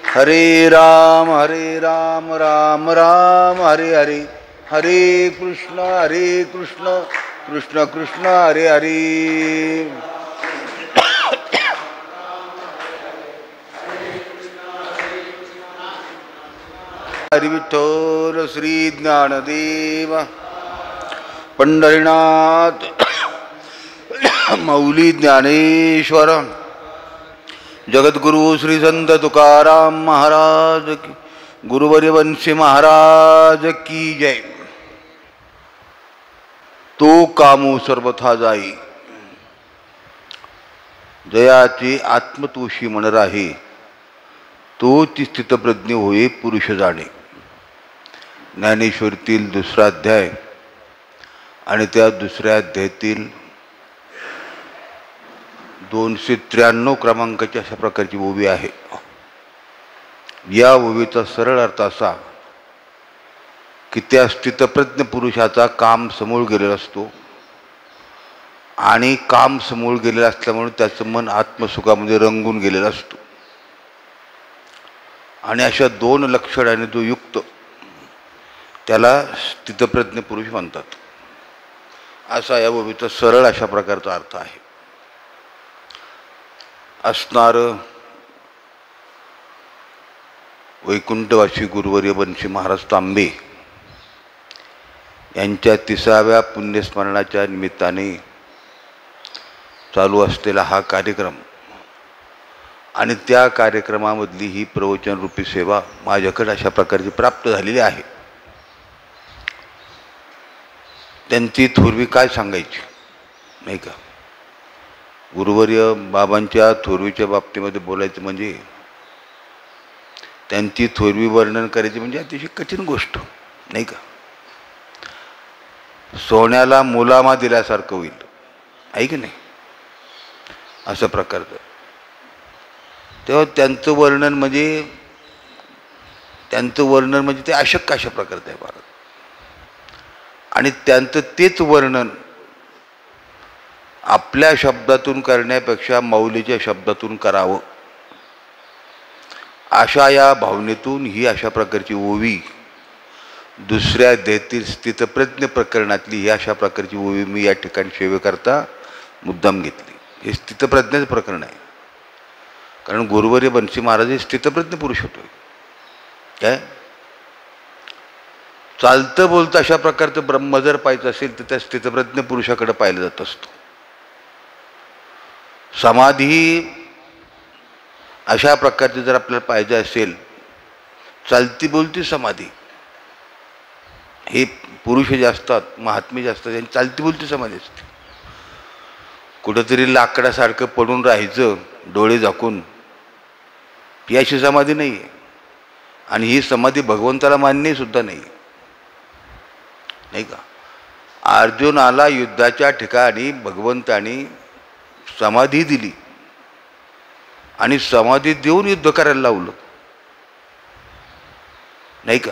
हरे राम राम राम हरे हरे, हरे कृष्ण कृष्ण कृष्ण हरे हरे. हरि विठ्ठल श्री ज्ञानदेव पंढरीनाथ मौली ज्ञानेश्वर जगद्गुरु श्री संत तुकाराम महाराज की, गुरुवर्य वंशी महाराज की जय. तो कामू सर्वथा जाई, जयाची आत्मतोषी मन राही, तो ती स्थितप्रज्ञ होई पुरुष जाणे. ज्ञानेश्वरीतील दुसरा अध्याय आणि त्या दुसऱ्या अध्यायातील 293 क्रमांकाची अशा प्रकारची ओवी आहे. या ओवीचा सरळ अर्थ असा की त्या स्थितप्रज्ञ पुरुषाचा काम समूळ गेलेला असतो आणि काम समूळ गेलेलं असल्यामुळे त्याचं मन आत्मसुखामध्ये रंगून गेलेलं असतो आणि अशा 2 लक्षणाने जो युक्त त्याला स्थितप्रज्ञ पुरुष म्हणतात. असा या ओवीचा सरळ अशा प्रकारचा अर्थ आहे. असणार वैकुंठवासी गुरुवर्य वंशी महाराज तांबे यांच्या 30व्या पुण्यस्मरणाच्या निमित्ताने चालू असलेला हा कार्यक्रम आणि त्या कार्यक्रमामधली ही प्रवचनरूपी सेवा माझ्याकडे अशा प्रकारची प्राप्त झालेली आहे. त्यांची थोरवी काय सांगायची नाही का. गुरुवर्य बाबांच्या थोरवीच्या बाबतीमध्ये बोलायचं म्हणजे त्यांची थोरवी वर्णन करायची म्हणजे अतिशय कठीण गोष्ट नाही का. सोन्याला मुलामा दिल्यासारखं होईल आहे की नाही, असं प्रकारचं. तेव्हा त्यांचं वर्णन म्हणजे ते अशक्य अशा प्रकारचं आहे भारत. आणि त्यांचं तेच वर्णन आपल्या शब्दातून करण्यापेक्षा माऊलीच्या शब्दातून करावं अशा या भावनेतून ही अशा प्रकारची ओवी दुसऱ्या अध्यायातील स्थितप्रज्ञ प्रकरणातली ही अशा प्रकारची ओवी मी या ठिकाणी सेवेकरता मुद्दाम घेतली. हे स्थितप्रज्ञाचं प्रकरण आहे, कारण गुरुवर्य बंसी महाराज हे स्थितप्रज्ञ पुरुष होतोय. काय चालतं बोलतं अशा प्रकारचं ब्रह्म जर पाहायचं असेल तर त्या स्थितप्रज्ञ पुरुषाकडे पाहिलं जात असतो. समाधी अशा प्रकारची जर आपल्याला पाहिजे असेल, चालती बोलती समाधी, हे पुरुष जे असतात महात्मे जे असतात त्यांची चालती बोलती समाधी असते. कुठंतरी लाकडासारखं पडून राहायचं डोळे झाकून, ही अशी समाधी नाही आहे. आणि ही समाधी भगवंताला मान्य सुद्धा नाही का. अर्जुनाला युद्धाच्या ठिकाणी भगवंतानी समाधी दिली आणि समाधी देऊन युद्ध करायला लावलं नाही का.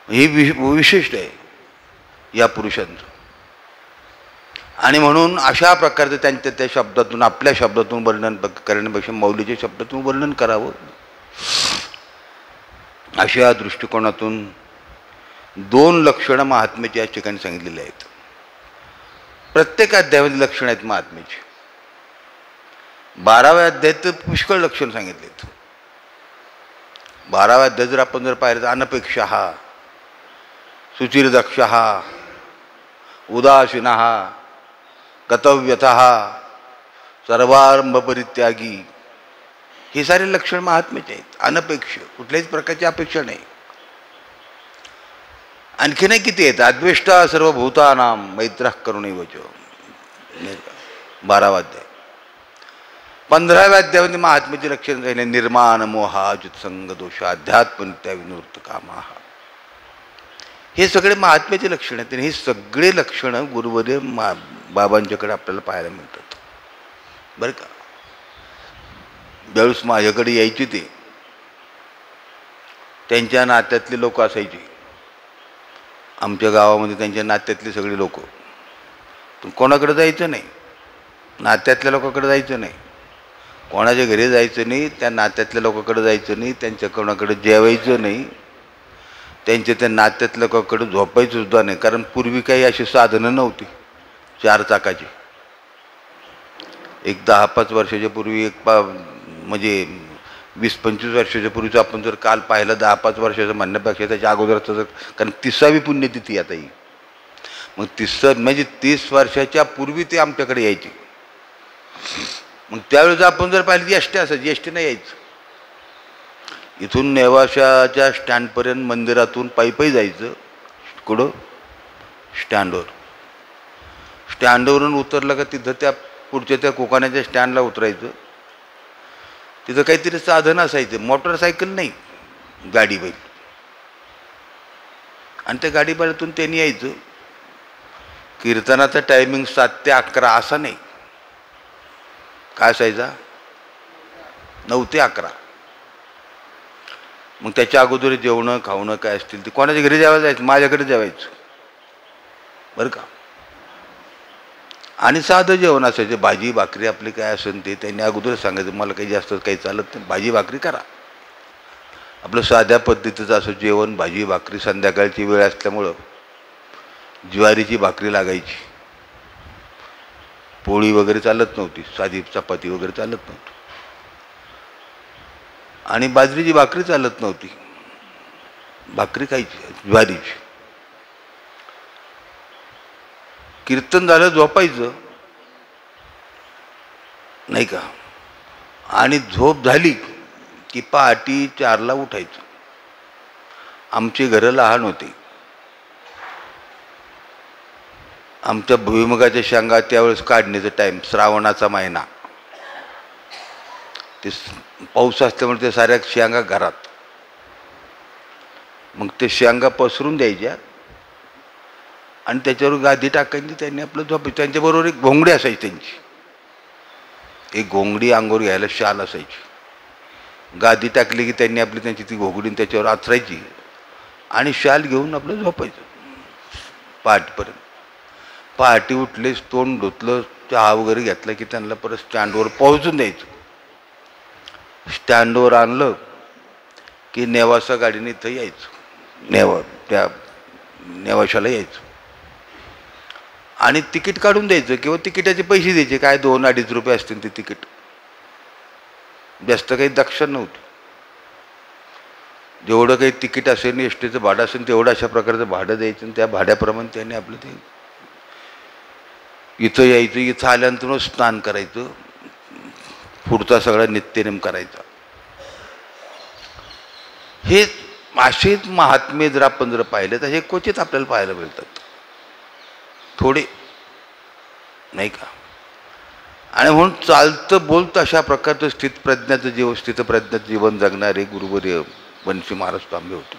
ही विशिष्ट आहे या पुरुषांचं. आणि म्हणून अशा प्रकारचं त्यांच्या त्या शब्दातून आपल्या शब्दातून वर्णन करण्यापेक्षा मौलीच्या शब्दातून वर्णन करावं अशा दृष्टिकोनातून 2 लक्षणं महात्म्याची या ठिकाणी सांगितलेली आहेत. प्रत्येक अध्यायामध्ये लक्षणं आहेत महात्म्याची. 12व्या अध्यायात पुष्कळ लक्षण सांगितलेत. 12व्या अध्याय जर आपण जर पाहिलं तर अनपेक्षः, शुचिर्दक्षः, उदासीनः, गतव्यथः, सर्वारंभ परित्यागी, हे सारे लक्षण महात्म्याचे आहेत. अनपेक्ष, कुठल्याच प्रकारची अपेक्षा नाही. आणखी नाही किती आहेत. अद्वेष्टा सर्वभूतानां मैत्रः करुणैवच, 12वा अध्याय. 15व्या अध्यायामध्ये महात्म्याचे लक्षण राहिले निर्माण मोहा जुत्संग दोष अध्यात्मनित्या विनूर्त कामा. हे सगळे महात्म्याचे लक्षण आहेत. हे सगळे लक्षणं गुरुवर्य बाबांच्याकडे आपल्याला पाहायला मिळतात बरं का. ज्यावेळेस माझ्याकडे यायची ते त्यांच्या नात्यातले लोक असायचे. आमच्या गावामध्ये त्यांच्या नात्यातले सगळे लोक. कोणाकडे जायचं नाही, नात्यातल्या लोकांकडे जायचं नाही. कोणाच्या घरी जायचं नाही, त्या नात्यातल्या लोकांकडे जायचं नाही, त्यांच्या कोणाकडे जेवायचं नाही, त्यांच्या त्या नात्यातल्या लोकांकडे झोपायचं सुद्धा नाही. कारण पूर्वी काही अशी साधनं नव्हती 4 चाकाची. एक 10-5 वर्षाच्या पूर्वी म्हणजे 20-25 वर्षाच्या पूर्वीचं आपण जर काल पाहिलं, 10-5 वर्षाचं म्हणण्यापेक्षा त्याच्या अगोदरचं जर, कारण 30वी पुण्यतिथी आता ही, मग 30 म्हणजे 30 वर्षाच्या पूर्वी ते आमच्याकडे यायचे. मग त्यावेळेस आपण जर पाहिलं ती एसटी असायची, एसटी नाही यायचं. इथून नेवाशाच्या स्टँडपर्यंत मंदिरातून पायी जायचं. कुठं? स्टँडवर. स्टँडवरून उतरलं का तिथं त्या पुढच्या त्या कोकाण्याच्या स्टँडला उतरायचं. तिथं काहीतरी साधन असायचं, मोटरसायकल नाही, गाडी बैल. आणि त्या गाडी बैलातून त्यांनी यायचं. कीर्तनाचा टायमिंग 7 ते 11 असा नाही. काय असायचा? 9 ते 11. मग त्याच्या अगोदर जेवणं खावणं काय असतील ते कोणाच्या घरी जेवायला जायचं, माझ्याकडे जेवायचं बरं का. आणि साधं जेवण असायचं, भाजी भाकरी आपली काय असेल ते त्यांनी अगोदर सांगायचं, मला काही जास्त काही चालत नाही, भाजी भाकरी करा. आपलं साध्या पद्धतीचं असं जेवण, भाजी भाकरी. संध्याकाळची वेळ असल्यामुळं ज्वारीची भाकरी लागायची, पोळी वगैरे चालत नव्हती, साधी चपाती वगैरे चालत नव्हती, आणि बाजरीची भाकरी चालत नव्हती, भाकरी खायची ज्वारीची. कीर्तन झालं झोपायचं नाही का, आणि झोप झाली की पहाटे 4ला उठायचं. आमची घरं लहान होती. आमच्या भुईमुगाच्या शेंगा त्यावेळेस काढण्याचा टाईम, श्रावणाचा महिना, ते पाऊस असल्यामुळे ते साऱ्या शेंगा घरात. मग ते शेंगा पसरून द्यायच्या आणि त्याच्यावर गादी टाकायची. त्यांनी आपलं झोपायचं. त्यांच्याबरोबर एक घोंगडी असायची त्यांची, एक घोंगडी अंगावर घ्यायला शाल असायची. गादी टाकली की त्यांनी आपली त्यांची ती घोंगडी त्याच्यावर आथरायची आणि शाल घेऊन आपलं झोपायचं पहाटेपर्यंत. पहाटे उठलेच, तोंड धुतलं, चहा वगैरे घेतला की त्यांना परत स्टँडवर पोहोचून द्यायचं. स्टँडवर आणलं की नेवासा गाडीने इथं यायचं, त्या नेवाशाला यायचं आणि तिकीट काढून द्यायचं किंवा तिकिटाचे पैसे द्यायचे. काय 2-2.5 रुपये असतील ते तिकीट, जास्त काही दक्षिण नव्हतं. जेवढं काही तिकीट असेल, एस टीचं भाडं असेल तेवढं अशा प्रकारचं भाडं द्यायचं. आणि त्या भाड्याप्रमाणे त्यांनी आपलं ते इथं यायचं. इथं आल्यानंतर स्नान करायचं, पुढचा सगळा नित्यनेम करायचा. हे असेच महात्मे जर आपण जर पाहिले तर हे क्वचित आपल्याला पाहायला मिळतात, थोडे नाही का. आणि म्हणून चालतं बोलतं अशा प्रकारचं स्थितप्रज्ञाचं जीवन जगणारे गुरुवर्य वंशी महाराज तांबे होते.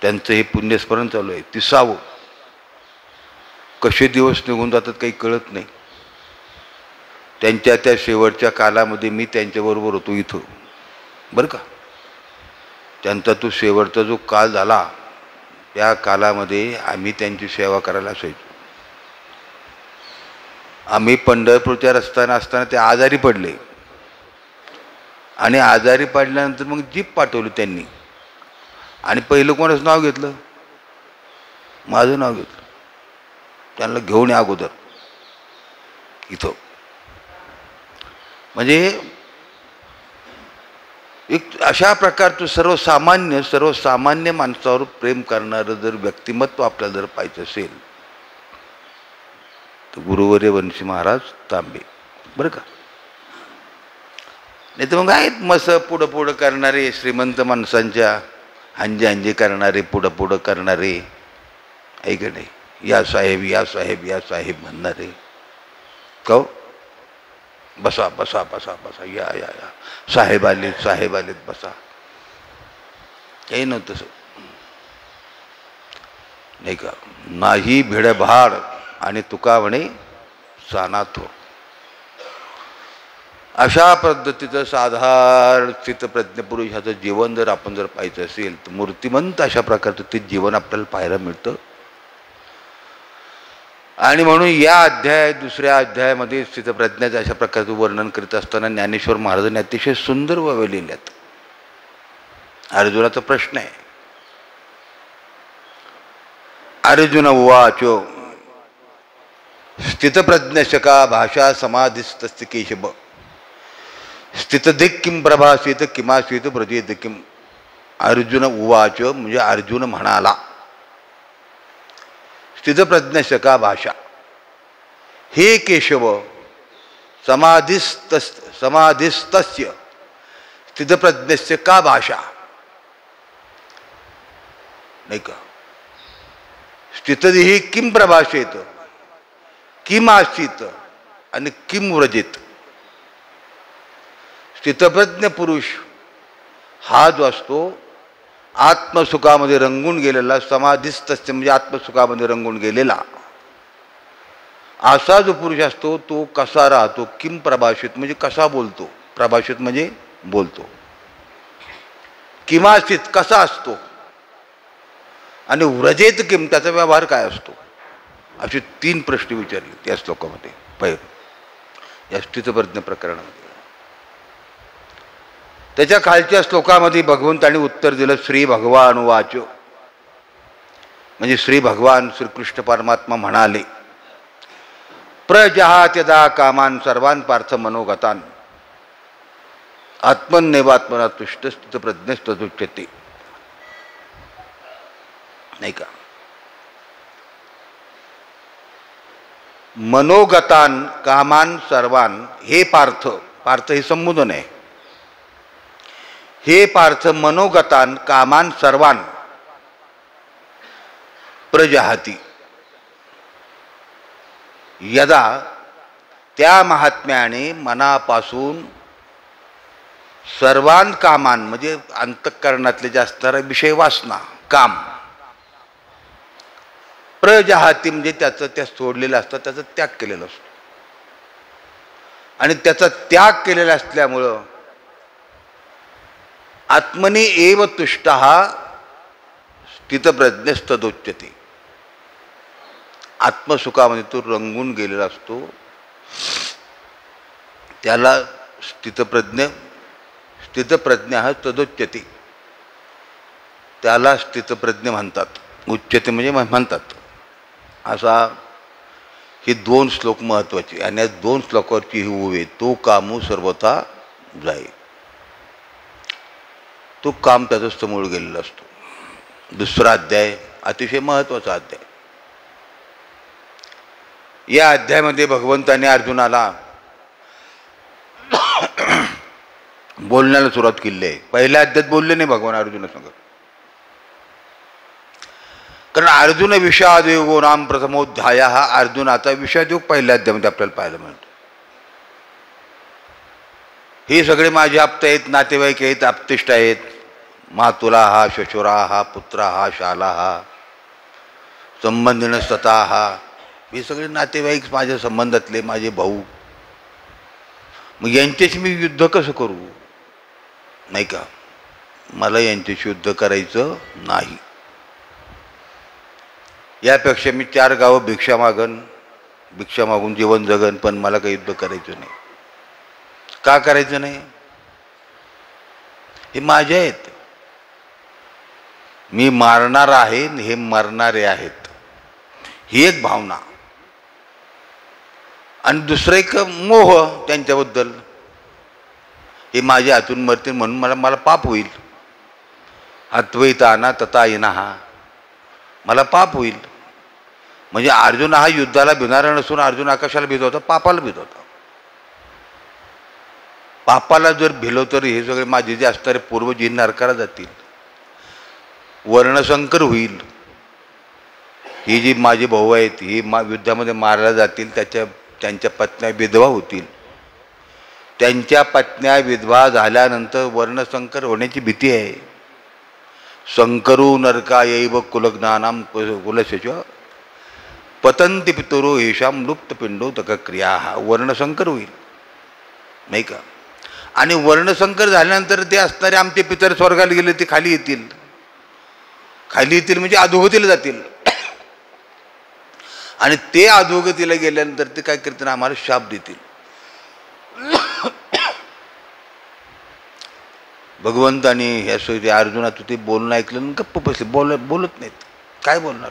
त्यांचं हे पुण्यस्मरण चालू आहे 30वं. कसे दिवस निघून जातात काही कळत नाही. त्यांच्या त्या शेवटच्या कालामध्ये मी त्यांच्याबरोबर होतो इथं बरं का. त्यांचा तो शेवटचा जो काल झाला त्या कालामध्ये आम्ही त्यांची सेवा करायला असायचो. आम्ही पंढरपूरच्या रस्त्याने असताना ते आजारी पडले आणि आजारी पडल्यानंतर मग जीप पाठवली त्यांनी. आणि पहिलं कोणाचं नाव घेतलं? माझं नाव घेतलं. त्यांना घेऊन या अगोदर इथं. म्हणजे एक अशा प्रकारचं सर्वसामान्य माणसावर प्रेम करणारं जर व्यक्तिमत्व आपल्याला जर पाहिजे असेल तर गुरुवर्य वंशी महाराज तांबे बरं का. नाही तर मग आहेत मस्त पुढं करणारे, श्रीमंत माणसांच्या हंजे करणारे, पुढं करणारे, ऐक नाही, या साहेब या साहेब या साहेब म्हणणारे. कहो बसा बसा बसा बसा, या या या साहेब आलेत बसा. काही नव्हतं तसं नाही का. नाही भिडभाड आणि तुका म्हणे सानाथो. अशा पद्धतीचं साधारण स्थितप्रज्ञ पुरुषाचं जीवन जर आपण जर पाहायचं असेल तर मूर्तिमंत अशा प्रकारचं ते जीवन आपल्याला पाहायला मिळतं. आणि म्हणून या दुसऱ्या अध्यायामध्ये स्थितप्रज्ञाचं अशा प्रकारचं वर्णन करीत असताना ज्ञानेश्वर महाराजांनी अतिशय सुंदर वावे लिहिल्यात. अर्जुनाचा प्रश्न आहे. अर्जुन उवाच स्थितप्रज्ञस्य का भाषा समाधिस्तस्य केशव स्थितदिक् किं प्रभासेत किमासेत व्रजेत किं. अर्जुन उवाच म्हणजे अर्जुन म्हणाला. स्थितप्रज्ञस्य का भाषा, हे केशव समाधिस्तस्य स्थितप्रज्ञस्य का भाषा, नाही का. स्थितदिः किं प्रभाषेत किम आसीत आणि किम व्रजेत. स्थितप्रज्ञ पुरुष हा जो असतो आत्मसुखामध्ये रंगून गेलेला, समाधिस्तस्य म्हणजे आत्मसुखामध्ये रंगून गेलेला, असा जो पुरुष असतो तो कसा राहतो. किम प्रभाषित म्हणजे कसा बोलतो, प्रभाषित म्हणजे बोलतो. किमासित कसा असतो आणि व्रजेत किम त्याचा व्यवहार काय असतो. असे 3 प्रश्न विचारले त्या श्लोकामध्ये या स्थितप्रज्ञ प्रकरणामध्ये. त्याच्या खालच्या श्लोकामध्ये भगवंतांनी उत्तर दिलं श्री भगवान वाच, म्हणजे श्री भगवान श्रीकृष्ण परमात्मा म्हणाले प्रजहात्यदा कामान सर्वान पार्थ मनोगतान आत्मन्नेवात्मना तुष्ट स्थितप्रज्ञस्तदुच्यते. नाही का. मनोगतान कामान सर्वान, हे पार्थ, पार्थ हे संबोधन आहे. हे पार्थ मनोगतान कामान सर्वान प्रजहाती, यदा त्या महात्म्याने मनापासून सर्वान कामान म्हणजे अंतःकरणातले जे असणारा विषय वासना काम, प्रजहाती म्हणजे त्याचं त्या सोडलेलं असतं, त्याचा त्याग केलेला असतो. आणि त्याचा त्याग केलेला असल्यामुळं आत्मनी एव तुष्टः स्थितप्रज्ञस्तदुच्यते. आत्मसुखामध्ये तो रंगून गेलेला असतो, त्याला स्थितप्रज्ञ तदुच्यते, त्याला स्थितप्रज्ञ म्हणतात. उच्यते म्हणजे म्हणतात. असा हे 2 श्लोक महत्त्वाचे आणि या 2 श्लोकावरची ही ओवी, तो कामू सर्वथा जाई. तो काम त्याचं समोर गेलेला असतो. दुसरा अध्याय अतिशय महत्त्वाचा अध्याय. या अध्यायामध्ये भगवंताने अर्जुनाला बोलण्याला सुरुवात केली आहे. पहिल्या अध्यायात बोलले नाही भगवान अर्जुनासंग, कारण अर्जुन विषादयोगो नाम प्रथमोध्याय हा अर्जुनाचा विषादयोग पहिल्या अध्यायामध्ये आपल्याला पाहायला मिळतो. हे सगळे माझे आप्त आहेत, नातेवाईक आहेत, आप्तिष्ट आहेत. मातुला हा, शशुरा हा, पुत्रा हा, शाला हा, संबंधिन सता हा, हे सगळे नातेवाईक माझ्या संबंधातले, माझे भाऊ. मग यांच्याशी मी युद्ध कसं करू, नाही का. मला यांच्याशी युद्ध करायचं नाही. यापेक्षा मी 4 गावं भिक्षा मागून जीवन जगन, पण मला काही युद्ध करायचं नाही. का करायचं नाही, हे माझे आहेत. मी मारणार आहे, हे मरणारे आहेत, ही एक भावना. आणि दुसरं एक मोह त्यांच्याबद्दल, हे माझ्या हातून मरतील म्हणून मला पाप होईल. अद्वैताना तथा येना, मला पाप होईल. म्हणजे अर्जुन हा युद्धाला भिणारा नसून अर्जुन आकाशाला भीत होता, पापाला भीत होता. पापाला जर भिलो तर हे सगळे माझे जे असणारे पूर्वज ही नरकाला जातील, वर्णसंकर होईल. ही जी माझे भाऊ आहेत ही युद्धामध्ये मारल्या जातील, त्यांच्या पत्न्या विधवा होतील. त्यांच्या पत्न्या विधवा झाल्यानंतर वर्णसंकर होण्याची भीती आहे. संकरू नरका यैव कुलज्ञानाम कुलशच पतंती पितरो येशाम लुप्त पिंडो तक क्रिया, हा वर्णसंकर होईल, नाही का. आणि वर्णसंकर झाल्यानंतर ते असणारे आमचे पितर स्वर्गाला गेले ते खाली येतील म्हणजे अधोगतीला जातील. आणि ते अधोगतीला गेल्यानंतर ते काय करतील, आम्हाला शाप देतील. भगवंतानी यासाठी अर्जुनाचं ते बोलणं ऐकलं आणि गप्प बसले, बोलत नाहीत. काय बोलणार.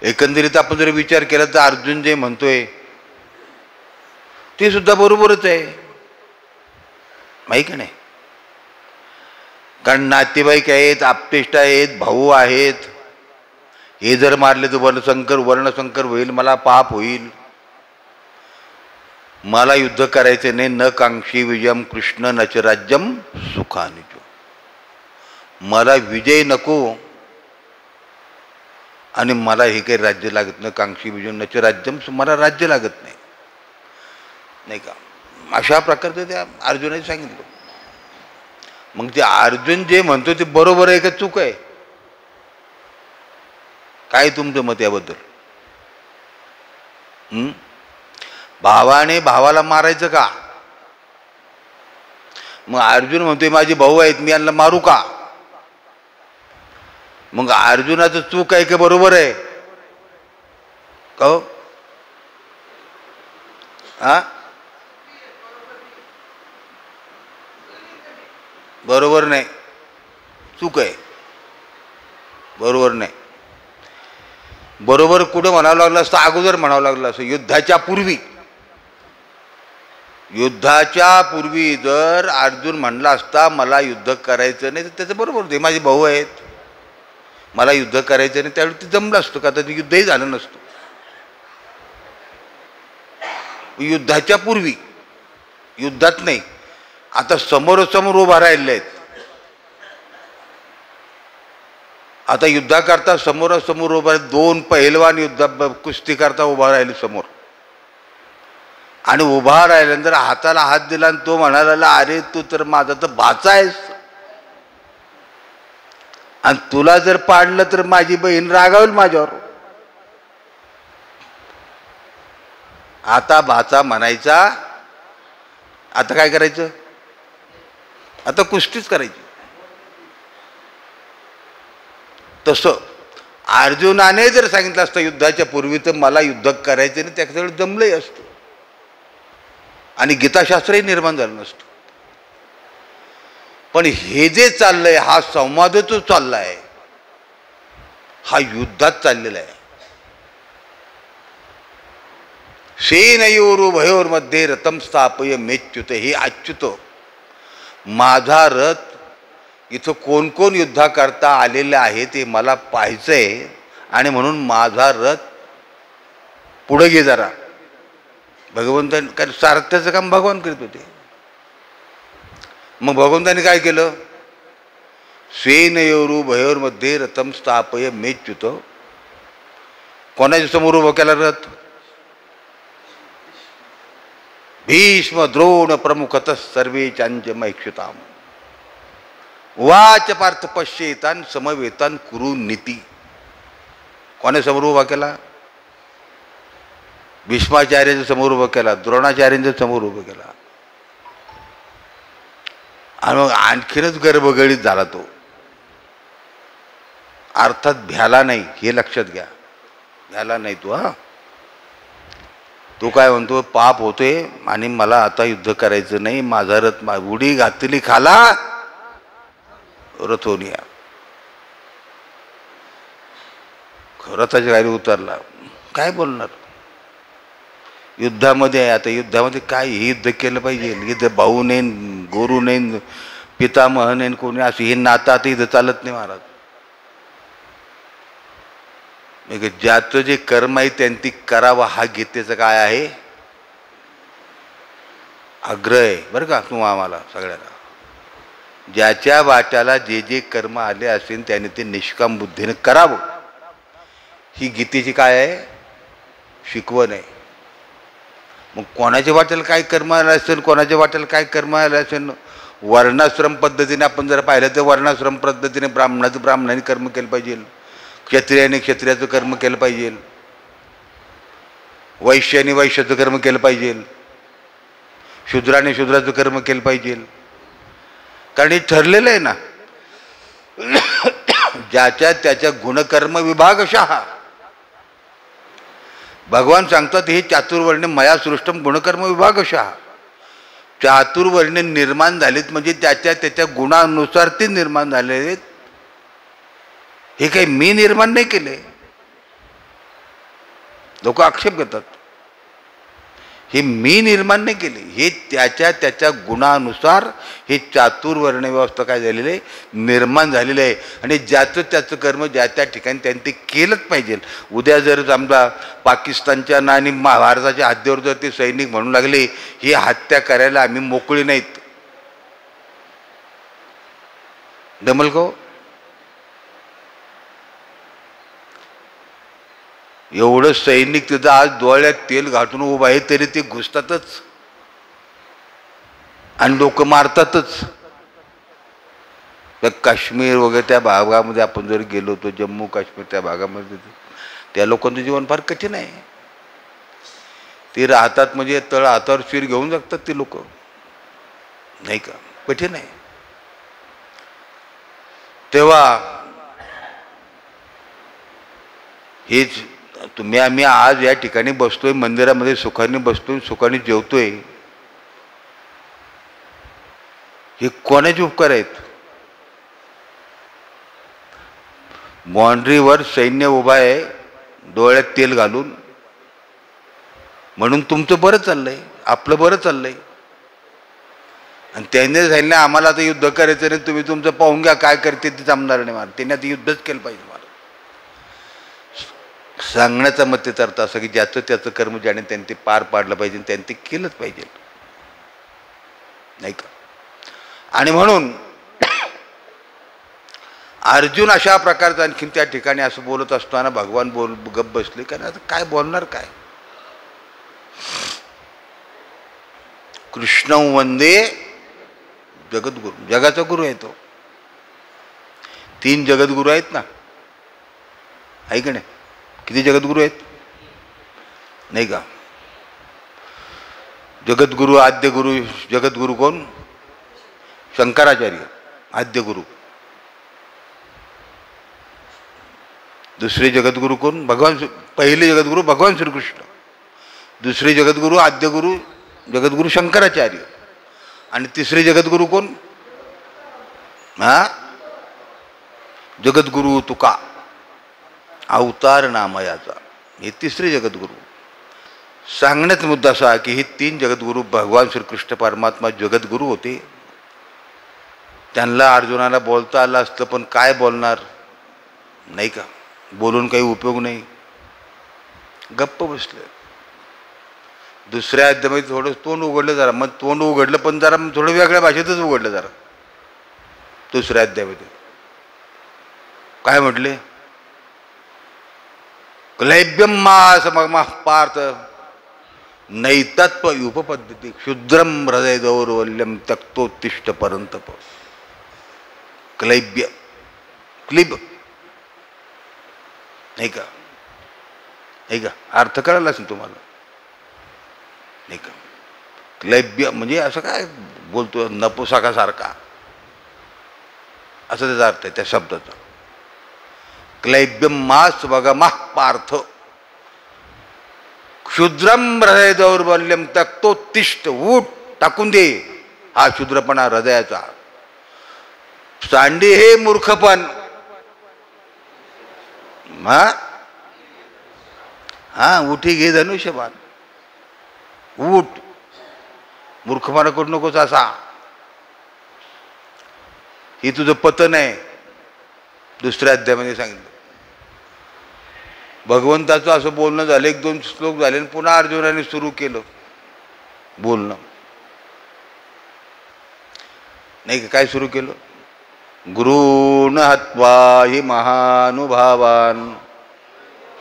एकंदरीत आपण जर विचार केला तर अर्जुन जे म्हणतोय ते सुद्धा बरोबरच आहे, माहिती नाही. कारण नातेवाईक आहेत, आप्तेष्ट आहेत, भाऊ आहेत. हे जर मारले तर वर्णसंकर होईल, मला पाप होईल. मला युद्ध करायचे नाही. न कांक्षी विजयम कृष्ण नच राज्यम सुखानिजो. मला विजय नको आणि मला हे काही राज्य लागत नाही. कांक्षी विजय नच राज्यम, मला राज्य लागत नाही, नाही का. अशा प्रकारचं त्या अर्जुनाने सांगितलं. मग ते अर्जुन जे म्हणतो ते बरोबर आहे का चूक आहे, काय तुमचं मत याबद्दल. भावाने भावाला मारायचं का. मग अर्जुन म्हणतोय माझे भाऊ आहेत, मी यांना मारू का. मग अर्जुनाचं चूक आहे की बरोबर आहे का हो? बरोबर नाही, चूक आहे, बरोबर नाही. बरोबर कुठं म्हणावं लागलं असतं, अगोदर म्हणावं लागलं असतं. युद्धाच्या पूर्वी जर अर्जुन म्हणला असता मला युद्ध करायचं नाही तर त्याचं बरोबर होते, माझे भाऊ आहेत, मला युद्ध करायचं नाही, त्यावेळी ते जमलं असतं का, तर युद्धही झालं नसतं. युद्धाच्या पूर्वी, युद्धात नाही. आता समोरासमोर उभा राहिले आहेत. आता युद्धाकरता समोरासमोर उभा, दोन पहिलवान कुस्ती करता उभा राहिले समोर. आणि उभा राहिल्यानंतर हाताला हात दिला आणि तो म्हणाला अरे तू तर माझा तर भाचा आहेस, आणि तुला जर पाडलं तर माझी बहीण रागावल माझ्यावर. आता भाचा म्हणायचा, आता काय करायचं, आता कुस्तीच करायची. तसं अर्जुनाने जर सांगितलं असतं युद्धाच्या पूर्वी तर मला युद्ध करायचं नाही, त्याच्यावेळी जमलंही असतं आणि गीताशास्त्रही निर्माण झालं नसतं. पण हे जे चाललंय, हा संवाद जो चाललाय, हा युद्धात चाललेला आहे. सेनयोरुभयोर्मध्ये रथम स्थापय मेच्युत. हे अच्युत, माझा रथ इथं कोण कोण युद्धा करता आलेले आहे ते मला पाहायचंय, आणि म्हणून माझा रथ पुढे घे जरा. भगवंतांनी, कारण सारथ्याचं काम भगवान करीत होते. मग भगवंतांनी काय केलं, सेनयोरुभयोर्मध्ये रथम स्थापय मेच्युत. कोणाच्या समोर उभं केला रथ, भीष्म द्रोण प्रमुखतः सर्वे चांचमैक्षुताम. वाच पार्थ पश्येतान समवेतान कुरु नीती. कोणा समोर उभा केला, भीष्माचार्याच्या समोर उभं केला, द्रोणाचार्यांच्या समोर उभं केला. आणि मग आणखीनच गर्भगडीत झाला तो. अर्थात भ्याला नाही, हे लक्षात घ्या, भ्याला नाही तो. तो काय म्हणतो, पाप होतोय आणि मला आता युद्ध करायचं नाही, माझा रथ उडी घातली खाला रथोनिया, रथाच्या गाडी उतरला. काय बोलणार युद्धामध्ये आहे. आता युद्धामध्ये काय, हे युद्ध केलं पाहिजे. युद्ध भाऊ नेन, गुरु नेन, पितामह नेन, कोणी असं हे नातं आता इथं चालत नाही महाराज. ज्याचं जे कर्म आहे त्यांनी करावं, हा गीतेचं काय आहे आग्रह आहे बरं का तुम्हा आम्हाला सगळ्याला. ज्याच्या वाट्याला जे जे कर्म आले असेल त्याने ते निष्काम बुद्धीने करावं, ही गीतेची काय आहे शिकवण आहे. मग कोणाच्या वाट्याला काय कर्म आलं असेल, कोणाच्या वाट्याला काय कर्म आलं असेल, वर्णाश्रम पद्धतीने आपण जर पाहिलं तर वर्णाश्रम पद्धतीने ब्राह्मणाचं ब्राह्मणाने कर्म केलं पाहिजे, क्षत्रियाने क्षत्रियाचं कर्म केलं पाहिजे, वैश्याने वैश्याचं कर्म केलं पाहिजे, शूद्राने शूद्राचं कर्म केलं पाहिजे. कारण हे ठरलेलं आहे ना, ज्याच्या त्याच्या गुणकर्म विभागशः भगवान सांगतात हे चातुर्वर्ण्य मया सृष्टम गुणकर्म विभागशः. चातुर्वर्ण्य निर्माण झालेत म्हणजे त्याच्या त्याच्या गुणानुसार ते निर्माण झाले आहेत. हे काही मी निर्माण नाही केले. लोक आक्षेप घेतात, हे मी निर्माण नाही केले, हे त्याच्या त्याच्या गुणानुसार हे चातुर्वर्ण व्यवस्था काय झालेली आहे, निर्माण झालेलं आहे. आणि ज्याचं त्याचं कर्म ज्या त्या ठिकाणी त्यांनी ते केलंच पाहिजे. उद्या जर समजा पाकिस्तानच्या आणि भारताच्या हद्दीवर जर ते सैनिक म्हणू लागले ही हत्या करायला आम्ही मोकळी नाहीत, जमल का? एवढं सैनिक तिथं आज डोळ्यात तेल घाटून उभं आहे तरी ते घुसतातच आणि लोक मारतातच. त्या काश्मीर वगैरे त्या भागामध्ये आपण जर गेलो तो जम्मू काश्मीर त्या भागामध्ये त्या लोकांचं जीवन फार कठीण आहे. ते राहतात म्हणजे तळ हातावर शिर घेऊन जगतात ते लोक, नाही का? कठीण आहे. तेव्हा हेच तुम्ही आम्ही आज या ठिकाणी बसतोय, मंदिरामध्ये सुखाने बसतोय, सुखाने जेवतोय, हे कोणाचे उपकार आहेत? बाँड्रीवर सैन्य उभा आहे डोळ्यात तेल घालून, म्हणून तुमचं बरं चाललंय, आपलं बरं चाललंय. आणि त्यांनी सांगितलं आम्हाला आता युद्ध करायचं नाही, तुम्ही तुमचं पाहून घ्या काय करते ते जमणार नाही. मला त्यांनी आता युद्धच केलं पाहिजे. मला सांगण्याचा मत ते अर्थ असं की ज्याचं त्याचं कर्म ज्याने त्यांनी ते पार पाडलं पाहिजे, त्यांनी ते केलंच पाहिजे, नाही का? आणि म्हणून अर्जुन अशा प्रकारचा आणखीन त्या ठिकाणी असं बोलत असताना भगवान गप्प बसले, कारण आता काय बोलणार काय? कृष्ण वंदे जगद्गुरु, जगाचा गुरु आहे तो. 3 जगद्गुरु आहेत ना, आहे का नाही? किती जगद्गुरु आहेत, नाही का? जगद्गुरु आद्य गुरु, जगद्गुरु कोण? शंकराचार्य आद्य गुरु. दुसरे जगद्गुरु कोण? भगवान. पहिले जगद्गुरु भगवान श्रीकृष्ण, दुसरे जगद्गुरु आद्य गुरु जगद्गुरु शंकराचार्य, आणि तिसरे जगद्गुरु कोण? जगद्गुरु तुका अवतार नामयाचा, हे तिसरे जगद्गुरु. सांगण्याचा मुद्दा असा की हे 3 जगद्गुरु भगवान श्रीकृष्ण परमात्मा जगद्गुरु होते. त्यांना अर्जुनाला बोलता आलं असतं, पण काय बोलणार, नाही का? बोलून काही उपयोग नाही, गप्प बसले. दुसऱ्या अध्यायामध्ये थोडं तोंड उघडलं जरा, मग तोंड उघडलं पण जरा थोडं वेगळ्या भाषेतच उघडलं जरा. दुसऱ्या अध्यायामध्ये काय म्हटले? क्लैब्यम मास पार्थ नैतत्व उपपद्धती क्षुद्रम हृदय दौर्वल्यम त्यक्तोत्तिष्ठ परंतप. क्लैब्य, क्लिब, नाही का? नाही का? अर्थ कळाला असेल तुम्हाला, नाही का? क्लैब्य म्हणजे असं काय बोलतो, नपुसकासारखा, असं त्याचा अर्थ आहे त्या शब्दाचा. क्लैब्यम मास वगमः पार्थ क्षुद्रम हृदय दौर्बल्यम त्यक्तोत्तिष्ठ, उठ, टाकून दे हा क्षुद्रपणा हृदयाचा. सांडी हे मूर्खपण. उठी घे धनुष्यबाण, उठ, मूर्खपणा करू नकोस असा. ही तुझं पतन आहे. दुसऱ्या अध्यायामध्ये सांगितलं. भगवंताचं असं बोलणं झालं, 1-2 श्लोक झाले आणि पुन्हा अर्जुनाने सुरू केलं बोलणं, नाही का? काय सुरू केलं? गुरून् हत्वा हि महानुभावान्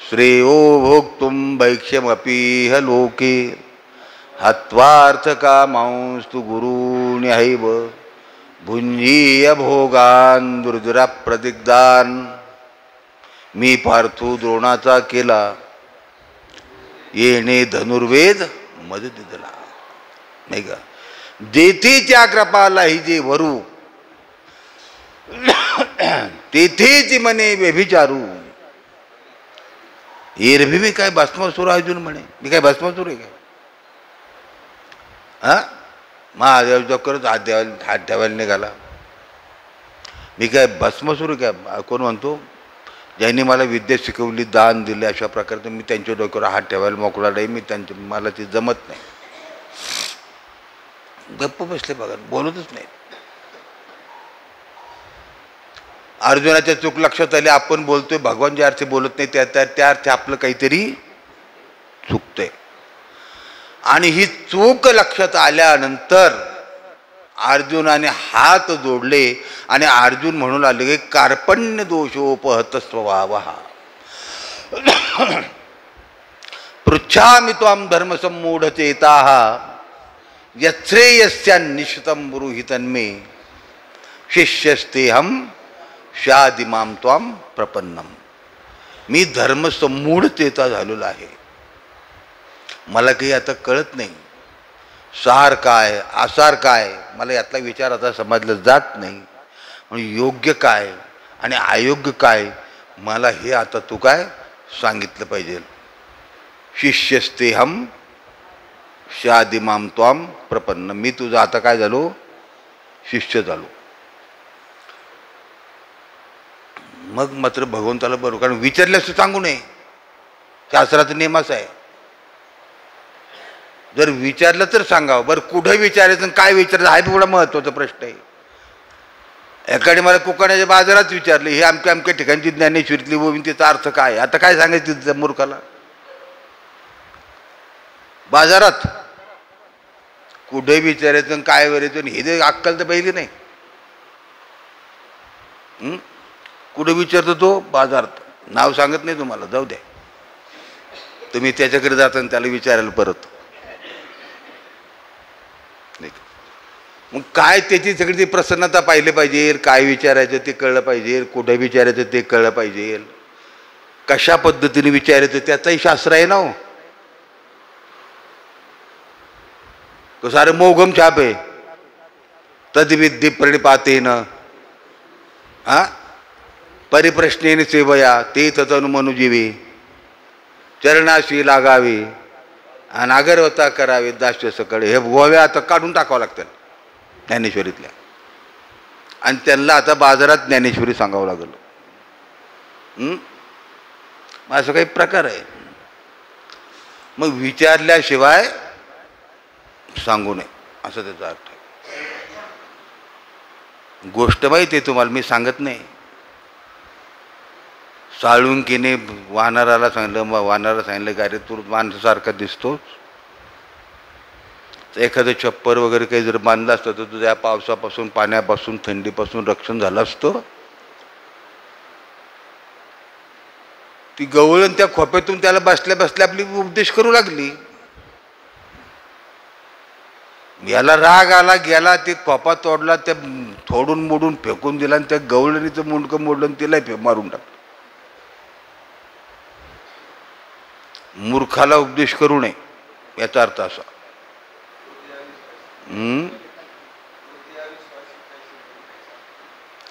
श्रेयो भोक्तुं भैक्ष्यमपीह लोके हत्वार्थकामांस्तु गुरूण्यहैव भुञ्जीय भोगान् दुर्जराप्रदिग्धान्. मी पार्थू द्रोणाचा केला येणे धनुर्वेद मदत दिला, नाही का? जेथेच्या कृपाला ही जे वरू तेथेच मने व्यभिचारू. एरभी मी काय भस्मासूर अर्जुन म्हणे, मी काय भस्मासूर आहे काय? हा, महादेव करत हात ठेवायला निघाला, मी काय भस्मासूर आहे काय? कोण म्हणतो? ज्यांनी मला विद्या शिकवली, दान दिले, अशा प्रकारे मी त्यांच्या डोक्यावर हात ठेवायला मोकळा नाही, मी त्यांच्या, मला ते जमत नाही. गप्प बसले बघा, बोलतच नाही. अर्जुनाच्या चूक लक्षात आली, आपण बोलतोय, भगवान ज्या अर्थी बोलत नाही त्या अर्थी आपलं काहीतरी चुकतंय. आणि ही चूक लक्षात आल्यानंतर अर्जुनाने हात जोडले आणि अर्जुन म्हणू लागले की कार्पण्य दोषोपहत स्वभाव पृच्छामि त्वां धर्मसम्मूढचेताः यच्छ्रेयस्यान्निश्चितं ब्रूहि तन्मे शिष्यस्तेहं स्यादिमां त्वां प्रपन्नम. मी धर्मसम्मूढचेता झालेलो आहे, मला काही आता कळत नाही, सार काय आसार काय मला यातला विचार आता समजलं जात नाही, म्हणून योग्य काय आणि अयोग्य काय मला हे आता तू काय सांगितलं पाहिजे. शिष्यस्तेहम स्यादिमां त्वां प्रपन्न, मी तुझा आता काय झालो, शिष्य झालो. मग मात्र भगवंताला बरोबर, कारण विचारल्यास सांगू नये, शास्त्राचा नियमच आहे. जर विचारलं तर सांगावं. बरं, कुठं विचारायचं काय विचारायचं हा एवढा महत्त्वाचा प्रश्न आहे. एकाने मला कोकणाच्या बाजारात विचारले, हे अमक्या अमक्या ठिकाणची ज्ञानेश्वरीतली ओवी, तिचा अर्थ काय, आता काय सांगायचं तिथं मूर्खाला? बाजारात कुठे विचारायचं काय वरायचं हे जे अक्कल तर पाहिली नाही. कुठे विचारतो तो? बाजारात. नाव सांगत नाही तुम्हाला, जाऊ द्या, तुम्ही त्याच्याकडे जाता आणि त्याला विचारायला परत. मग काय त्याची सगळी ती प्रसन्नता पाहिली पाहिजे, काय विचारायचं ते कळलं पाहिजे, कुठे विचारायचं ते कळलं पाहिजे, कशा पद्धतीने विचारायचं त्याचाही शास्त्र आहे ना हो. कसं अरे मोघम छाप आहे, तद्विद्धी प्रणिपातेन हा परिप्रश्नेन सेवया ते तदनुमनुजीवे चरणाशी लागावे आणि अगरवता करावे दास्य सकळे. हे गोव्या आता काढून टाकावं लागतं ज्ञानेश्वरीतल्या, आणि त्यांना आता बाजारात ज्ञानेश्वरी सांगावं लागलं. असं काही प्रकार आहे. मग विचारल्याशिवाय सांगू नये असं त्याचा अर्थ आहे. गोष्ट माहिती आहे तुम्हाला, मी सांगत नाही. साळुंकीने वानराला सांगितलं का रे तू माणसासारखा दिसतोस, एखादं छप्पर वगैरे काही जर बांधलं असतं तर तुझ्या पावसापासून, पाण्यापासून, थंडीपासून रक्षण झालं असतं. ती गवळण त्या खोप्यातून त्याला बसल्या बसल्या आपली उपदेश करू लागली. याला राग आला, गेला, ते खोपा तोडला, त्या थोडून मोडून फेकून दिला आणि त्या गवळणीचं मुंडकं मोडलं आणि तिला मारून टाकलं. मूर्खाला उपदेश करू नये याचा अर्थ असा.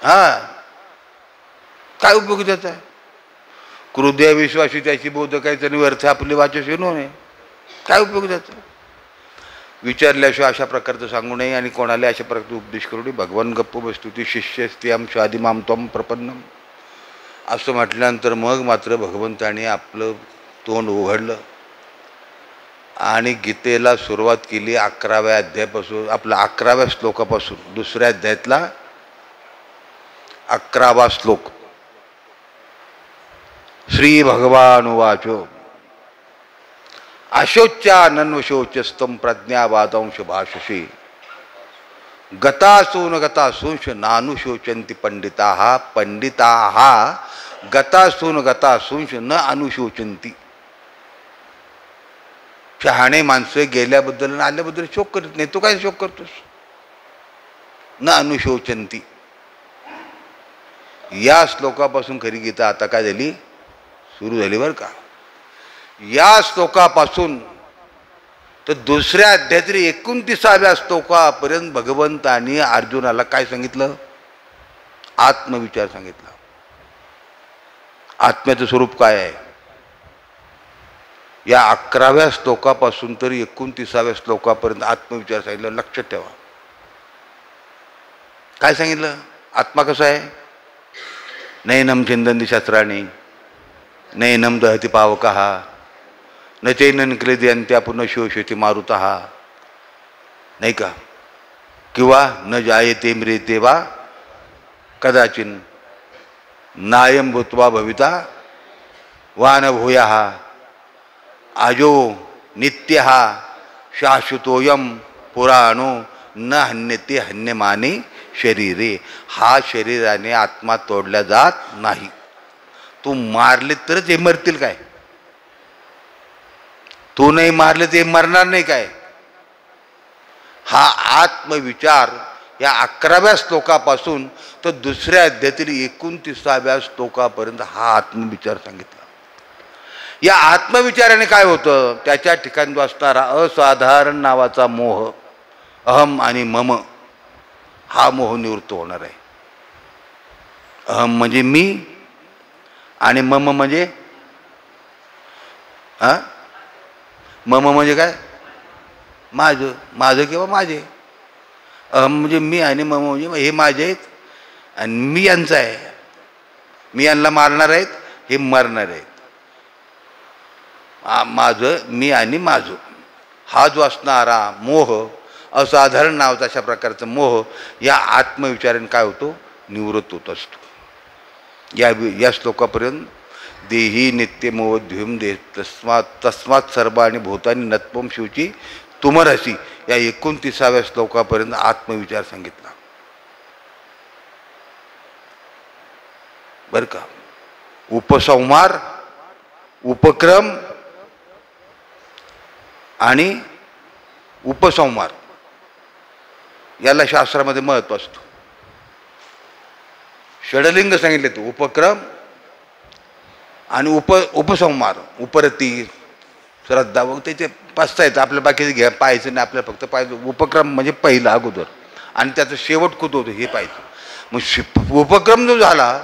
हा काय उपयोग त्याचा? क्रोध्या विश्वासी त्याची बोध काय तरी व्यर्थ आपली वाचशी नये, काय उपयोग त्याचा? विचारल्याशिवाय अशा प्रकारचं सांगू नये आणि कोणाला अशा प्रकारचे उपदेश करू नये. भगवान गप्प बसतो ती शिष्यस्त्याम स्वादिमाम त्वम प्रपन्नम असं म्हटल्यानंतर मग मात्र भगवंताने आपलं तोंड उघडलं आणि गीतेला सुरुवात केली 11व्या अध्यायापासून, आपला 11व्या श्लोकापासून. दुसऱ्या अध्यायातला 11वा श्लोक. श्री भगवान उवाचो अशोच्यानन्वशोचस्तम प्रज्ञावादंश भाषसे गतासून गतासूंश नानुशोचन्ति पंडिताः पंडिताः गतासून गतासूंश न अनुशोचन्ति. शहाणे माणसं गेल्याबद्दल आणि आल्याबद्दल शोक करत नाही. तू काय शोक करतोस? न अनुशोचन्ति. या श्लोकापासून खरी गीता आता काय झाली, सुरू झाली बरं का. या श्लोकापासून तर दुसऱ्या अध्यायातील 29व्या श्लोकापर्यंत भगवंतांनी अर्जुनाला काय सांगितलं? आत्मविचार सांगितला. आत्म्याचं स्वरूप काय आहे, या 11व्या श्लोकापासून तर 29व्या श्लोकापर्यंत आत्मविचार सांगितलं. लक्षात ठेवा. काय सांगितलं? आत्मा कसा आहे? नैनम चिंदंती शस्त्राणी, नैनम दहती पावकः, न चैनन क्लेदयंत्या पुनः शोषयति मारुतः, नाही का? किंवा न जायते म्रियते वा कदाचिन, नायम भूत्वा भविता वा न भूयः, आजो नित्यः शाश्वतोयम पुराणो न हन्यते हन्यमाने शरीरे. हा शरीराने आत्मा तोडला जात नाही. तू मारले तरच हे मरतील काय? तू नाही मारले ते मरणार नाही काय? हा आत्मविचार या 11व्या श्लोकापासून तर दुसऱ्या अध्यायातील 29व्या श्लोकापर्यंत हा आत्मविचार सांगितला. या आत्मविचाराने काय होतं? त्याच्या ठिकाणी असणारा असाधारण नावाचा मोह, अहम आणि मम, हा मोह निवृत्त होणार आहे. अहम म्हणजे मी आणि मम म्हणजे मम म्हणजे काय? माझं, माझं किंवा माझे. अहम म्हणजे मी आणि मम म्हणजे हे माझे आहेत आणि मी यांचं आहे. मी यांना मारणार आहेत, हे मरणार आहेत. माझं, मी आणि माझं, हा जो असणारा मोह, असाधारण नावाचा अशा प्रकारचा मोह या आत्मविचाराने काय होतो? निवृत्त होत असतो. या श्लोकापर्यंत देही नित्यमोध्युम दे तस्मात सर्वाणी भूतानी नत्वम शिवची तुमरसी या 29व्या श्लोकापर्यंत आत्मविचार सांगितला. बर का? उपसंहार, उपक्रम आणि उपसंहार याला शास्त्रामध्ये महत्त्व असतं. षडलिंग सांगितले तू, उपक्रम आणि उपसंहार, उपरती, श्रद्धा, मग त्याचे 5 आहेत. आपल्या बाकीचे घ्या पाहायचं नाही, आपल्याला फक्त पाहिजे उपक्रम म्हणजे पहिला अगोदर आणि त्याचं शेवट कुठं होतं हे पाहिजे. मग उपक्रम जो झाला,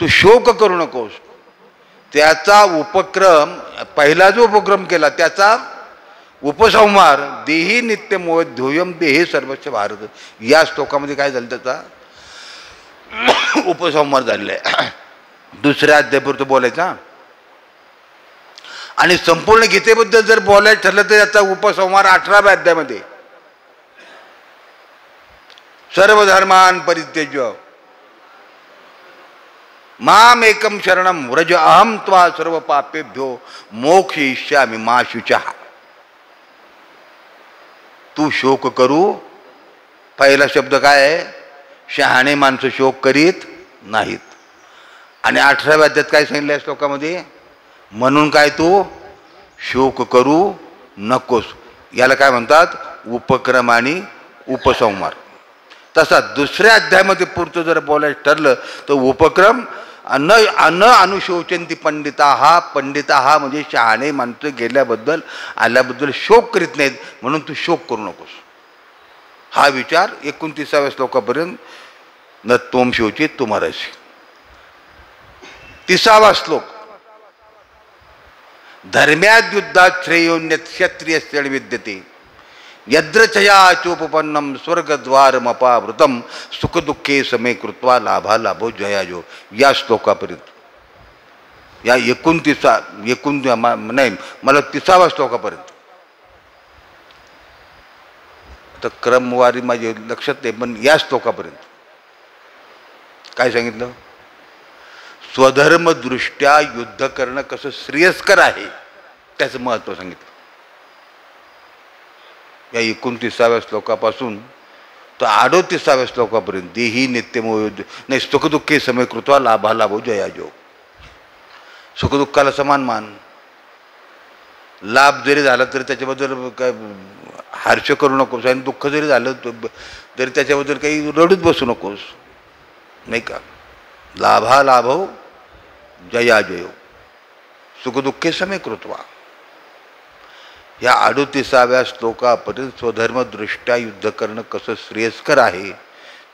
तू शोक करू नकोस. त्याचा उपक्रम, पहिला जो उपक्रम केला त्याचा उपसंहार, देही नित्य मोह ध्येयम देहे सर्वस्व भारत, या श्लोकामध्ये काय झालं? त्याचा उपसंहार झालेला आहे. दुसऱ्या अध्यायापुरतं बोलायचा आणि संपूर्ण गीतेबद्दल जर बोलायचं ठरलं तर याचा उपसंहार 18व्या अध्यायामध्ये. सर्व धर्मान परित्यज्य माम एकम शरणम व्रज अहम त्वा सर्व पापेभ्यो मोक्षयिष्यामि मा शुचः. तू शोक करू. पहिला शब्द काय आहे? शहाणे माणसं शोक करीत नाहीत. आणि 18व्या अध्यायात काय सांगितलं या श्लोकामध्ये? म्हणून काय तू शोक करू नकोस. याला काय म्हणतात? उपक्रम आणि उपसंहार. तसा दुसऱ्या अध्यायामध्ये पुढचं जर बोलायचं ठरलं तर उपक्रम न अनुशोचंती पंडिता. हा पंडिता हा म्हणजे शहाणे माणसं गेल्याबद्दल आल्याबद्दल शोक करीत नाहीत, म्हणून तू शोक करू नकोस. हा विचार 29व्या श्लोकापर्यंत न त्वम शोचित तुमरसी. 30वा श्लोक, धर्म्याद युद्धात श्रेयोन्यत क्षत्रियस्य विद्यते यद्रचया चोपपन्नम स्वर्गद्वारमपावृतम सुखदुःखे समे कृत्वा लाभा लाभो जयाजो. या श्लोकापर्यंत, या 30व्या श्लोकापर्यंत. तर क्रमवारी माझे लक्षात नाही, पण या श्लोकापर्यंत काय सांगितलं? स्वधर्मदृष्ट्या युद्ध करणं कसं श्रेयस्कर आहे त्याचं महत्त्व सांगितलं. या 29व्या श्लोकापासून तर 38व्या श्लोकापर्यंत देही नित्यमोह नाही सुखदुःखे समय कृत्वा लाभा लाभो जयाजो. सुखदुःखाला समान मान. लाभ जरी झाला तरी त्याच्याबद्दल काय हर्ष करू नकोस, आणि दुःख जरी झालं तरी त्याच्याबद्दल काही रडूच बसू नकोस, नाही का? लाभा लाभो जयाजयो सुखदुःखे समय कृत्वा. या 38व्या श्लोकापर्यंत स्वधर्मदृष्ट्या युद्ध करणं कसं श्रेयस्कर आहे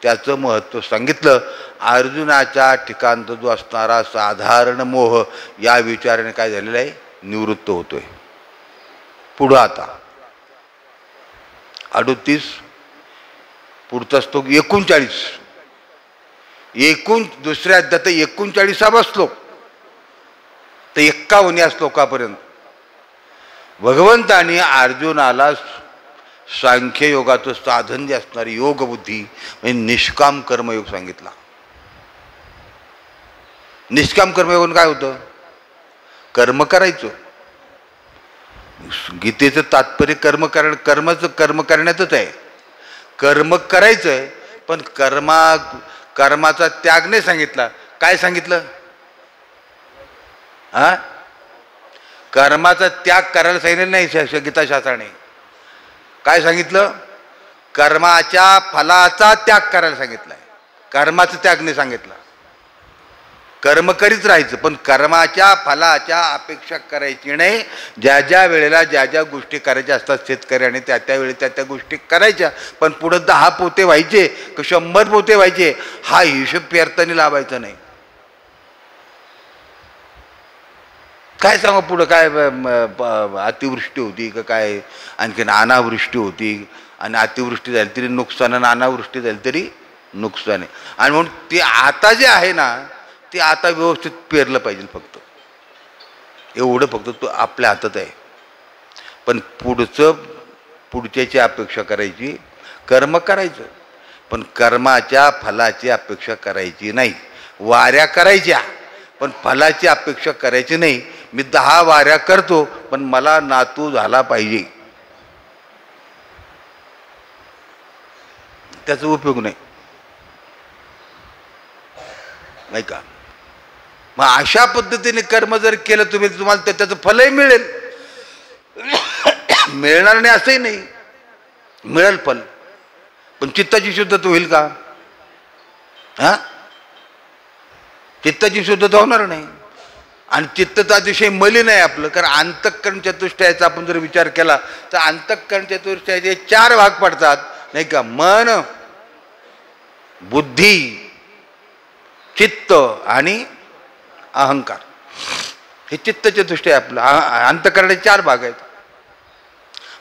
त्याचं महत्त्व सांगितलं. अर्जुनाच्या ठिकाणचा जो असणारा साधारण मोह या विचाराने काय झालेला आहे, निवृत्त होतोय. पुढं आता 38 पुढचा श्लोक 39 दुसऱ्या अध्यायात 39वा श्लोक तर 51 श्लोकापर्यंत भगवंतांनी अर्जुनाला सांख्ययोगाचं साधन जे असणारी योगबुद्धी म्हणजे निष्काम कर्मयोग सांगितला. निष्काम कर्मयोग काय होतं, कर्म करायचं. गीतेचं तात्पर्य कर्म करण्याचंच आहे. कर्म करायचंय पण कर्माचा त्याग नाही सांगितला. काय सांगितलं, हा कर्माचा त्याग करायला सांगितलं नाही गीताशास्त्राने. काय सांगितलं, कर्माच्या फलाचा त्याग करायला सांगितलाय. कर्माचा त्याग नाही सांगितला. कर्म करीत राहायचं पण कर्माच्या फलाच्या अपेक्षा करायची नाही. ज्या ज्या वेळेला ज्या ज्या गोष्टी करायच्या असतात शेतकऱ्याने त्या त्या वेळी त्या त्या गोष्टी करायच्या, पण पुढं 10 पोते व्हायचे की 100 पोते व्हायचे हा हिशोब पेरताना लावायचा नाही. काय सांगा पुढं काय अतिवृष्टी होती का काय, आणखीन अनावृष्टी होती, आणि अतिवृष्टी झाली तरी नुकसान आणि अनावृष्टी झाली तरी नुकसान आहे. आणि म्हणून ते आता जे आहे ना ते आता व्यवस्थित पेरलं पाहिजे. फक्त एवढं फक्त तो आपल्या हातात आहे. पण पुढच्याची अपेक्षा करायची, कर्म करायचं पण कर्माच्या फलाची अपेक्षा करायची नाही. वाऱ्या करायच्या पण फलाची अपेक्षा करायची नाही. मी 10 वाऱ्या करतो पण मला नातू झाला पाहिजे, त्याचा उपयोग नाही का. मग अशा पद्धतीने कर्म जर केलं तुम्ही, तुम्हाला त्याचं फलही मिळेल. मिळणार नाही असंही नाही, मिळेल फल. पण चित्ताची शुद्धता होईल का, हा चित्ताची शुद्धता होणार नाही. आणि चित्त तर अतिशय मलिन आहे आपलं. कारण अंतःकरण चतुष्टयाचा आपण जर विचार केला तर अंतःकरण चतुष्टयाचे 4 भाग पडतात नाही का. मन, बुद्धी, चित्त आणि अहंकार. हे चित्त चतुष्टय आपलं. अंतःकरणाचे 4 भाग आहेत.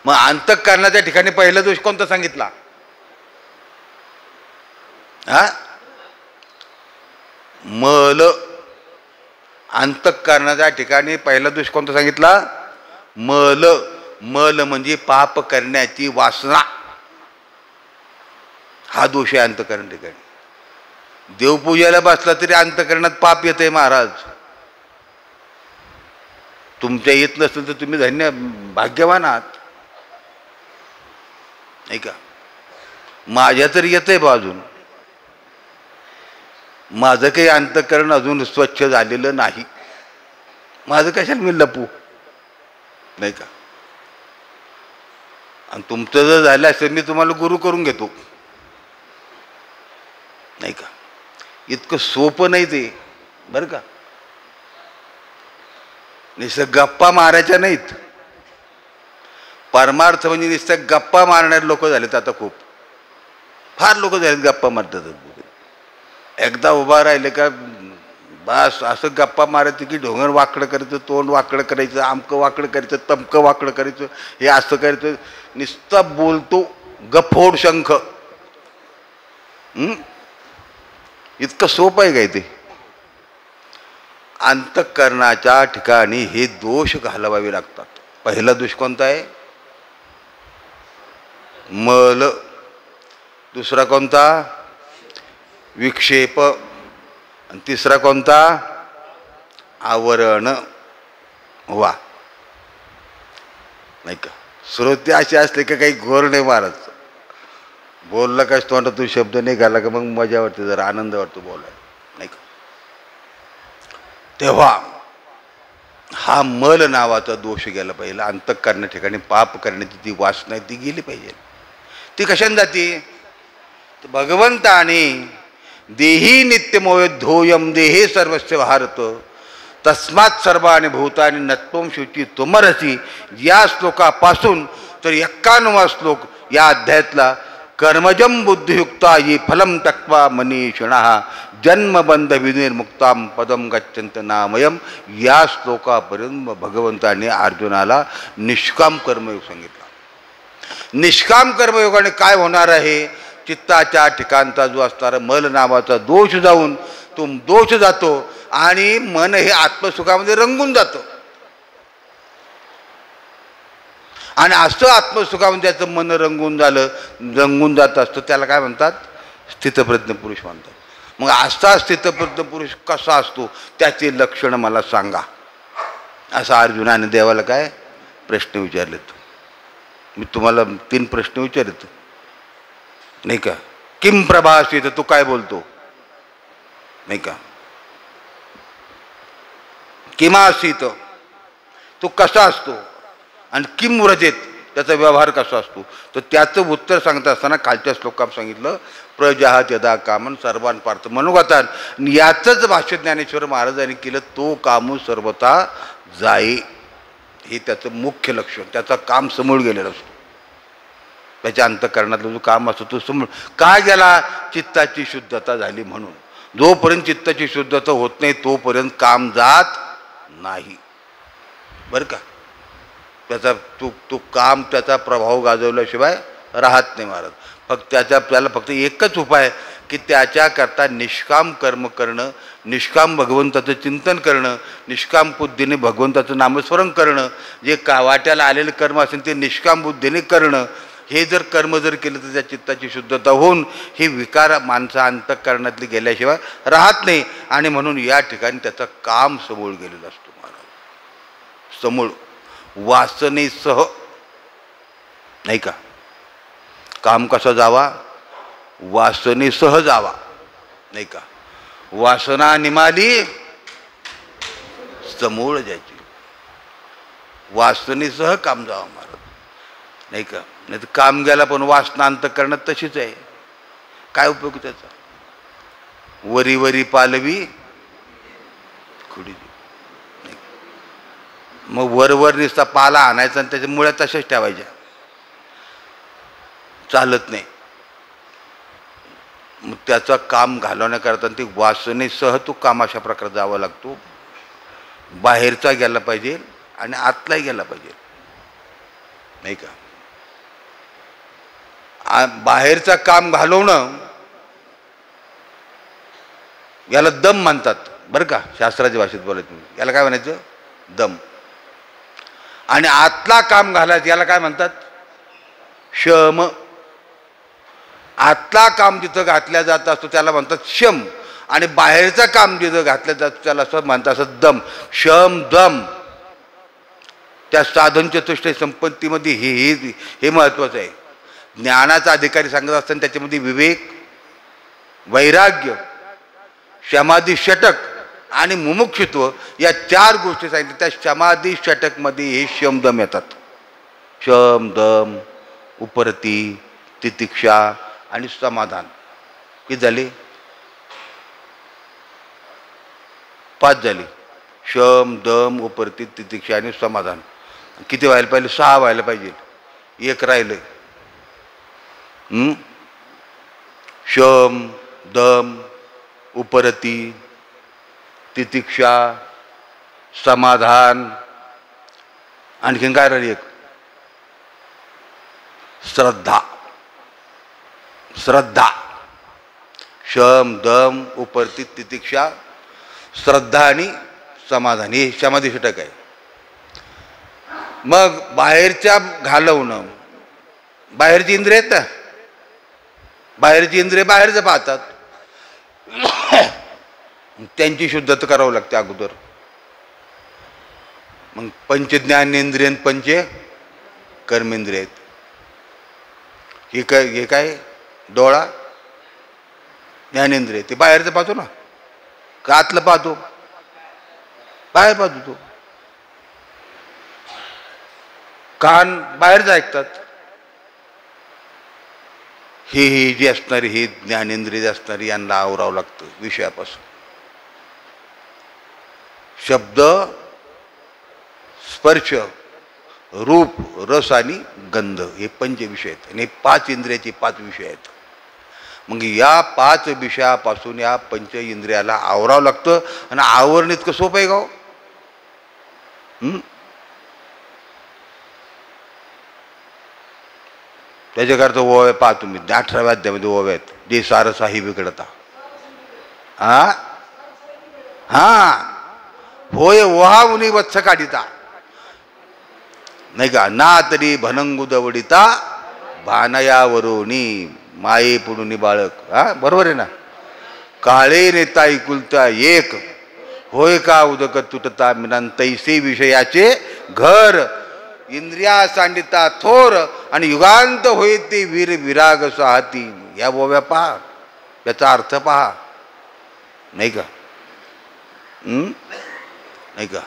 मग अंतःकरणाच्या ठिकाणी पहिला दोष कोणता सांगितला, हा मल. अंतःकरणाच्या ठिकाणी पहिला दोष कोणता सांगितला, मल. मल म्हणजे पाप करण्याची वासना, हा दोष आहे अंतःकरण ठिकाणी. देवपूजेला बसला तरी अंतःकरणात पाप येते महाराज. तुमच्या येत नसेल तर तुम्ही धन्य भाग्यवान आहात नाही का. माझ्या तरी येतंय बा अजून. माझं काही अंतःकरण अजून स्वच्छ झालेलं नाही. माझं कशाला मी लपू नाही का. आणि तुमचं जर झालं असेल मी तुम्हाला गुरु करून घेतो नाही का. इतकं सोपं नाही ते बरं का. नुसतं गप्पा मारायच्या नाहीत. परमार्थ म्हणजे नुसतं गप्पा मारणारे लोक झालेत आता. खूप फार लोक झालेत गप्पा मारतात. एकदा उभा राहिले का बस असं गप्पा मारायचं की ढोंगर वाकडं करायचं, तोंड वाकडं करायचं, आमकं वाकडं करायचं, तमकं वाकडं करायचं, हे असं करायचं. नुसतं बोलतो गफोड शंख. इतकं सोपं आहे काय ते. अंतःकरणाच्या ठिकाणी हे दोष घालवावे लागतात. पहिला दोष कोणता आहे, मल. दुसरा कोणता, विक्षेप. आणि तिसरा कोणता, आवरण. वा नाही का. श्रोते असे असले का काही घोर नाही मारत. बोलला का तोंडातून शब्द नाही घाला का मग मजा वाटते, जरा आनंद वाटतो बोलायला नाही का. तेव्हा हा मल नावाचा दोष गेला पाहिजे. अंतःकरणाच्या ठिकाणी पाप करण्याची ती वासना आहे ती गेली पाहिजे. ती कशाने जाते, भगवंताने देही नित्यमोयोद्धोयम देहे सर्वस्व भारत तस्मात् सर्वाणि भूतानि नत्वं शुची त्वमरसी. या श्लोकापासून तर 91वा श्लोक या अध्यायातला कर्मजम बुद्धियुक्ता ये फलम त्यक्त्वा मनीषिणः जन्मबंध विनिर्मुक्ताम पदम गच्छन्त नामयम. या श्लोकापर्यंत भगवंताने अर्जुनाला निष्काम कर्मयोग सांगितला. निष्काम कर्मयोगाने काय होणार आहे? चित्ताच्या ठिकाणचा जो असणारा मल नावाचा दोष जाऊन तो दोष जातो आणि मन हे आत्मसुखामध्ये रंगून जातं. आणि असं आत्मसुखामध्ये त्याचं मन रंगून जात असतं त्याला काय म्हणतात? स्थितप्रज्ञ पुरुष म्हणतात. मग असा स्थितप्रज्ञ पुरुष कसा असतो त्याचे लक्षण मला सांगा, असा अर्जुनाने देवाला काय प्रश्न विचारलेत. मी तुम्हाला 3 प्रश्न विचारतो नाही का. किम प्रभासित, तू काय बोलतो नाही का. किमासीत, तू कसा असतो. आणि किम व्रजेत, त्याचा व्यवहार कसा असतो. तर त्याचं उत्तर सांगता असताना खालच्या श्लोकात सांगितलं प्रजाहात यदा कामन सर्वान पार्थ मनोगतान. याचंच भाष्य ज्ञानेश्वर महाराजांनी केलं, तो कामू सर्वता जाई. हे त्याचं मुख्य लक्षण. त्याचा काम समोर गेलेला असतो. त्याच्या अंतःकरणातलं जो काम असतो तो समोर काय गेला? चित्ताची शुद्धता झाली म्हणून. जोपर्यंत चित्ताची शुद्धता होत नाही तोपर्यंत काम जात नाही बरं का. त्याचा तो काम त्याचा प्रभाव गाजवल्याशिवाय राहत नाही महाराज. फक्त त्याला फक्त एकच उपाय की त्याच्याकरता निष्काम कर्म करणं, निष्काम भगवंताचं चिंतन करणं, निष्काम बुद्धीने भगवंताचं नामस्मरण करणं. जे वाट्याला आलेलं कर्म असेल ते निष्काम बुद्धीने करणं. हे जर कर्म जर केलं तर त्या चित्ताची शुद्धता होऊन हे विकार माणसा अंतःकरणातले गेल्याशिवाय राहत नाही. आणि म्हणून या ठिकाणी त्याचं काम समोर गेलेलं असतो महाराज. समोर वासनेसह नाही का. काम कसं जावा? वासनेसह जावा नाही का. वासना निमाली समूळ जायची. वासनेसह काम जावा महाराज नाही का. नाही तर काम गेला पण वासना अंतःकरणात तशीच आहे. काय उपयोग त्याचा? वरी वरी पालवी खुडी. मग वर नुसता पाला आणायचा आणि त्याच्या मुळ्या तशाच ठेवायच्या, चालत नाही. मग त्याचं काम घालवण्याकरता ते वासनेसह तो काम अशा प्रकारे जावा लागतो. बाहेरचा गेला पाहिजे आणि आतलाही गेला पाहिजे नाही का. बाहेरचा काम घालवणं याला दम म्हणतात बरं का. शास्त्राच्या भाषेत बोलायचं याला काय म्हणायचं? दम. आणि आतला काम घालायचं याला काय म्हणतात? शम. आतला काम जिथं घातल्या जात असतो त्याला म्हणतात शम. आणि बाहेरचं काम जिथं घातलं जातं त्याला असं म्हणतात असं दम. शम दम. त्या साधन चतुष्टय संपत्तीमध्ये हे महत्त्वाचं आहे. ज्ञानाचा अधिकारी सांगत असताना त्याच्यामध्ये विवेक, वैराग्य, समाधी षटक आणि मुमुक्षुत्व या 4 गोष्टी सांगितल्या. त्या समाधी षटकमध्ये हे शमदम येतात. शम दम उपरती तितिक्षा आणि समाधान. किती झाले? 5 झाले. शम दम उपरती तितिक्षा आणि समाधान. किती व्हायला पाहिजे? 6 व्हायला पाहिजे. 1 राहिलं. शम दम उपरती तितिक्षा समाधान. आणखीन काय राहिली? 1 श्रद्धा. श्रद्धा. शम दम उपरती तितिक्षा श्रद्धा आणि समाधान हे समाधी षटक आहे. मग बाहेरच्या घालवणं. बाहेरची इंद्रिय आहेत ना, बाहेरची इंद्रिय बाहेरचं पाहतात. त्यांची शुद्धता करावं लागते अगोदर. मग पंचज्ञानेंद्रिय पंच कर्मेंद्रिय आहेत. हे काय? डोळा ज्ञानेंद्रिय ते बाहेरचं पाहतो ना, का आतलं पाहतो? बाहेर पाहतो तो. कान बाहेरचं ऐकतात. हे जे असणारे हे ज्ञानेंद्रिय असणारे यांना आवरावं लागतं विषयापासून. शब्द, स्पर्श, रूप, रस आणि गंध हे पंचविषय आहेत आणि 5 इंद्रियाचे 5 विषय आहेत. मग या 5 विषयापासून या पंच इंद्रियाला आवरावं लागतं आणि आवरण इतकं सोपं आहे का? त्याच्याकरता ओव्या पहा तुम्ही 18व्या अध्यायामध्ये ओव्या आहेत. जे सारसाही बिघडता होय ओहावनी वत्स काढिता नाही का, ना तरी भनंगुदवडिता भानयावरोनी माये पुढुनी बाळक. बरोबर आहे ना. काळे नेता ऐकुलता एक होय का उदक तुटता मिनान तैसे विषयाचे घर इंद्रिया सांडिता थोर आणि युगांत होय ते वीर विराग साहती. या ओव्या पहा, याचा अर्थ पहा. नाही का? नाही का?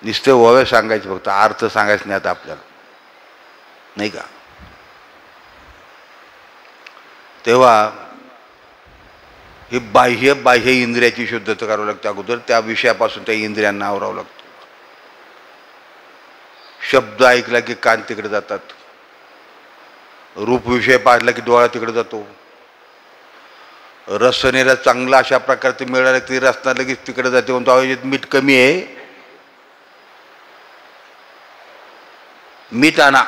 नुसते ओव्या सांगायचे, फक्त अर्थ सांगायचं नाही आता आपल्याला. नाही का? तेव्हा हे बाह्य इंद्रियाची शुद्धता करावं लागते अगोदर. त्या विषयापासून त्या इंद्रियांना आवरावं लागतं. शब्द ऐकला की कान तिकडे जातात, रूप विषय पाहिला की डोळा तिकडे जातो, रसनेला चांगला अशा प्रकारचे मिळालं की रसना लगेच तिकडे जाते. म्हणतो आवाजात मीठ कमी आहे, मीठ आणा,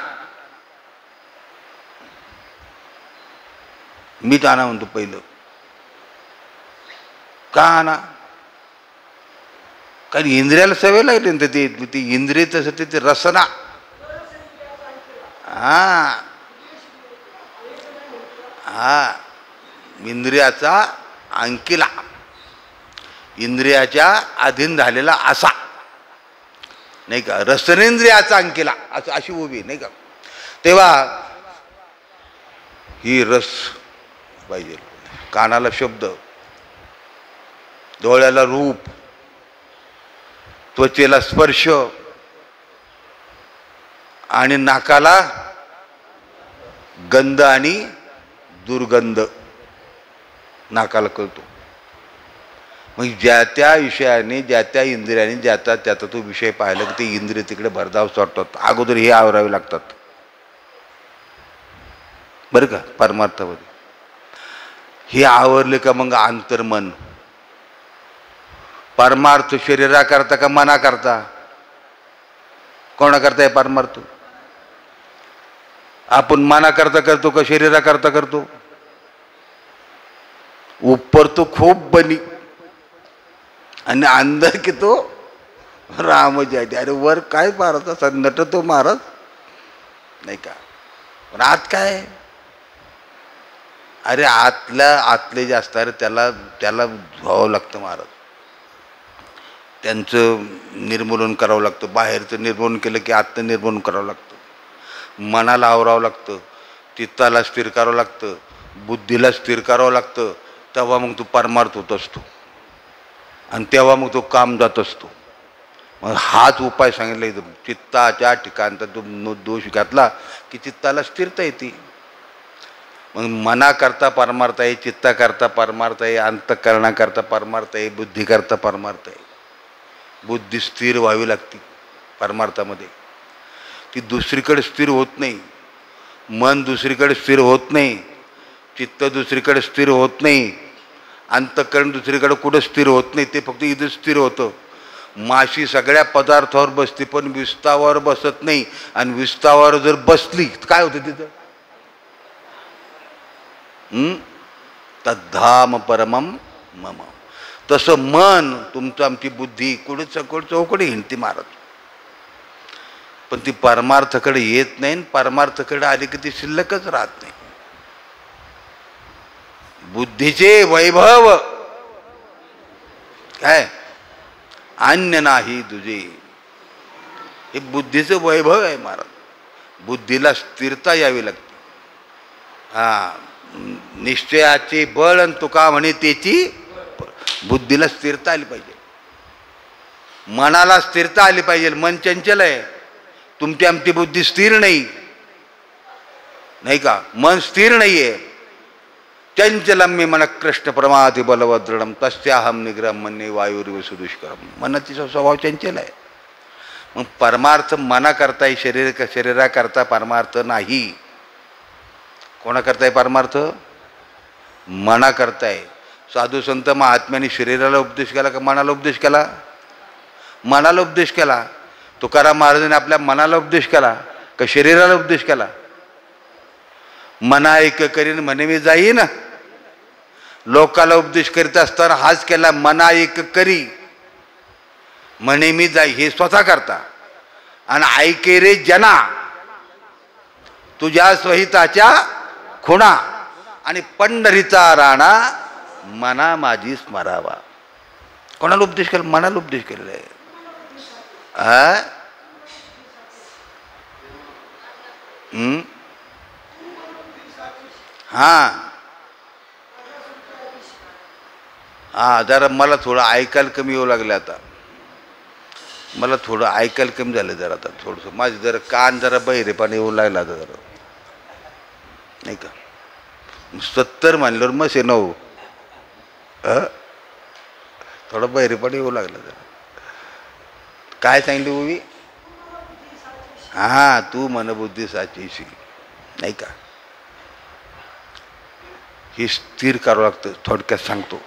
मीठ आणा म्हणतो पहिलं. का आणा? कारण इंद्रियाला सवय लागली ना. ते इंद्रिय तसं ते रसना. इंद्रियाचा अंकिला, इंद्रियाच्या अधीन झालेला असा. नाही का? रसनेंद्रियाचा अंकिला असं अशी उभी. नाही का? तेव्हा ही रस पाहिजे. कानाला शब्द, डोळ्याला रूप, त्वचेला स्पर्श आणि नाकाला गंध आणि दुर्गंध नाकाला कळतो. मग ज्या त्या विषयाने, ज्या त्या इंद्रियाने ज्याचा त्याचा तो विषय पाहिला की ते इंद्रिय तिकडे भरधाव सोडतात. अगोदर हे आवरावे लागतात बरं का. परमार्थामध्ये हे आवरले का मग अंतर्मन. परमार्थ शरीरा करता का मना करता? कोणा करता आहे परमार्थ? आपण मना करता करतो का शरीरा करता करतो? ऊपर तो खूप बनी आणि अंदर की तो राम जाती. अरे वर काय महाराज असा नट तो महाराज. नाही का? पण आत काय? अरे आतले जे असतात त्याला धुवावं लागतं महाराज. त्यांचं निर्मूलन करावं लागतं. बाहेरचं निर्मूलन केलं की आतलं निर्मूलन करावं लागतं. मनाला आवरावं लागतं, चित्ताला स्थिर करावं लागतं, बुद्धीला स्थिर करावं लागतं. तेव्हा मग तो परमार्थ होत असतो आणि तेव्हा मग तो काम जात असतो. मग हाच उपाय सांगितला इथं. चित्ताच्या ठिकाणचा तो दोष घातला की चित्ताला स्थिरता येते. मग मनाकरता परमार्थ आहे, चित्ताकरता परमार्थ आहे, अंतःकरणाकरता परमार्थ आहे, बुद्धीकरता परमार्थ आहे. बुद्धी स्थिर व्हावी लागते परमार्थामध्ये. ती दुसरीकडे स्थिर होत नाही. मन दुसरीकडे स्थिर होत नाही, चित्त दुसरीकडे स्थिर होत नाही, अंतःकरण दुसरीकडे कुठं स्थिर होत नाही. ते फक्त इथं स्थिर होतं. माशी सगळ्या पदार्थावर बसते पण विस्तावर बसत नाही. आणि विस्तावर जर बसली काय होतं तिथं? तद्धाम परमम मम. तसं मन तुमचं, आमची बुद्धी कुठे चौकडे हिंडती मारत, पण ती परमार्थाकडे येत नाही. परमार्थाकडे आली की ती शिल्लकच राहत नाही. बुद्धीचे वैभव काय अन्य नाही तुझे. हे बुद्धीचं वैभव आहे महाराज. बुद्धीला स्थिरता यावी लागते. निश्चयाचे बळ आणि तुका म्हणे त्याची बुद्धीला स्थिरता आली पाहिजे. मनाला स्थिरता आली पाहिजे. मन चंचल आहे. तुमची आमची बुद्धी स्थिर नाही. नाही का? मन स्थिर नाहीये. चंचलम मी मन कृष्ण प्रमाति बलवदृढम तस्याहम निग्रह मन्ये वायुरिव सुदुष्करम. मनाचा स्वभाव चंचल आहे. मग परमार्थ मना करताय, शरीरा करता परमार्थ नाही. कोणा करताय परमार्थ? मना करताय. साधू संत महात्म्याने शरीराला उपदेश केला का मनाला उपदेश केला? मनाला उपदेश केला. तुकाराम महाराजांनी आपल्या मनाला उपदेश केला का शरीराला उपदेश केला? मना एक करीन म्हणे मी जाईन. लोकाला उपदेश करीत असताना हाच केला, मना एक करी म्हणे मी जाई, हे स्वतः करता. आणि ऐके रे जना तुझ्या स्वहिताच्या खुणा, आणि पंढरीचा राणा मना माझी स्मरावा. कोणाला उपदेश केला? मनाला उपदेश केलेला आहे. हा जरा मला थोडं ऐकायला कमी येऊ लागलं आता. मला थोडं ऐकायला कमी झालं जरा आता. थोडंसं माझे जरा कान जरा बहिरेपणा येऊ लागला आता जरा, नाही का? 70 म्हणल्यावर मग आहे 9. थोडं बहिरेपणा येऊ लागला जरा. काय सांगितली उभी? हा तू मनबुद्धी साचीशी, नाही का? हे स्थिर करावं लागतं. थोडक्यात सांगतो,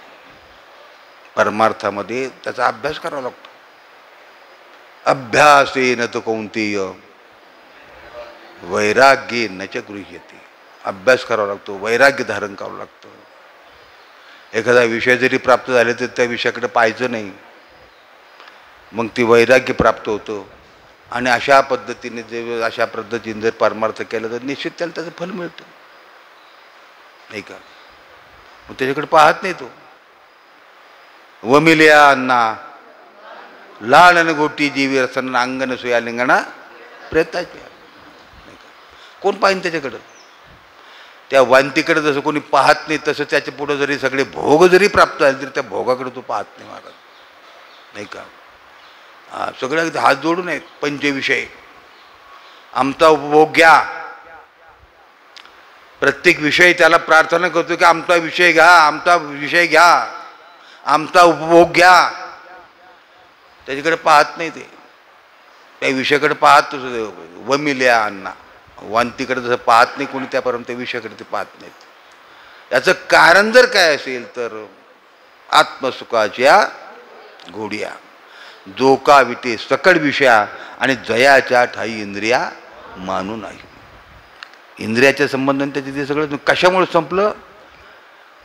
परमार्थामध्ये त्याचा अभ्यास करावा लागतो. अभ्यासेन तो कौंतेय वैराग्येन च गृह्यते. अभ्यास करावा लागतो, वैराग्य धारण करावं लागतं. एखादा विषय जरी प्राप्त झाले तर त्या विषयाकडे पाहायचं नाही, मग ती वैराग्य प्राप्त होतं. आणि अशा पद्धतीने जर परमार्थ केलं तर निश्चित त्याला त्याचं फल मिळतं, नाही का? मग त्याच्याकडे पाहत नाही तो. वमिल्या अन्ना लाळन गोटी जीवी रसन अंगण सोया लिंगणा प्रेताच्या. कोण पाहिजे त्याच्याकडं? त्या वांतीकडे जसं कोणी पाहत नाही तसं त्याच्या पुढं जरी सगळे भोग जरी प्राप्त झाले तरी त्या भोगाकडे तो पाहत नाही महाराज, नाही का? सगळ्या हात जोडून आहेत पंचविषय. आमचा उपभोग घ्या. प्रत्येक विषय त्याला प्रार्थना करतो की आमचा विषय घ्या, आमचा विषय घ्या, आमचा उपभोग घ्या. त्याच्याकडे पाहत नाही ते, त्या विषयाकडे पाहत. वमिल्या अन्ना वांतीकडे जसं पाहत नाही कोणी, त्यापर्यंत त्या विषयाकडे ते पाहत नाहीत. याचं कारण जर काय असेल तर आत्मसुखाच्या घोडिया, जो का विटे सकळ विषया आणि जयाच्या ठाई इंद्रिया मानू नाही. इंद्रियाच्या संबंधाने त्याचे ते सगळं कशामुळे संपलं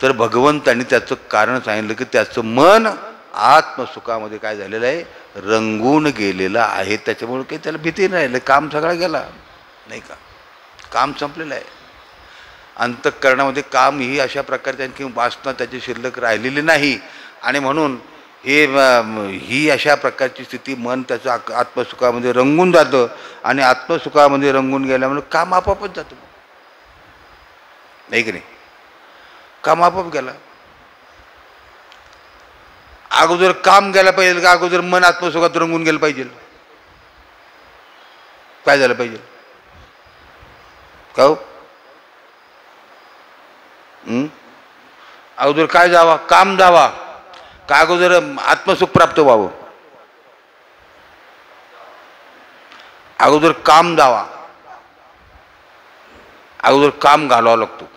तर भगवंतांनी त्याचं कारण सांगितलं की त्याचं मन आत्मसुखामध्ये काय झालेलं आहे, रंगून गेलेलं आहे. त्याच्यामुळे काही त्याला भीती नाही राहिलं. काम सगळा गेला, नाही का? काम संपलेलं आहे. अंतःकरणामध्ये काम ही अशा प्रकारची आणखी वासना त्याची शिल्लक राहिलेली नाही. आणि म्हणून ही अशा प्रकारची स्थिती, मन त्याचं आत्मसुखामध्ये रंगून जातं. आणि आत्मसुखामध्ये रंगून गेल्यामुळे काम आपोआपच जातं, नाही की नाही? काम आपोआप गेला. अगोदर काम गेलं पाहिजे का अगोदर मन आत्मसुखात रंगून गेलं पाहिजे? काय झालं पाहिजे का? अगोदर काय जावा? काम जावा का अगोदर आत्मसुख प्राप्त व्हावं? अगोदर काम जावा, अगोदर काम घालावं लागतो.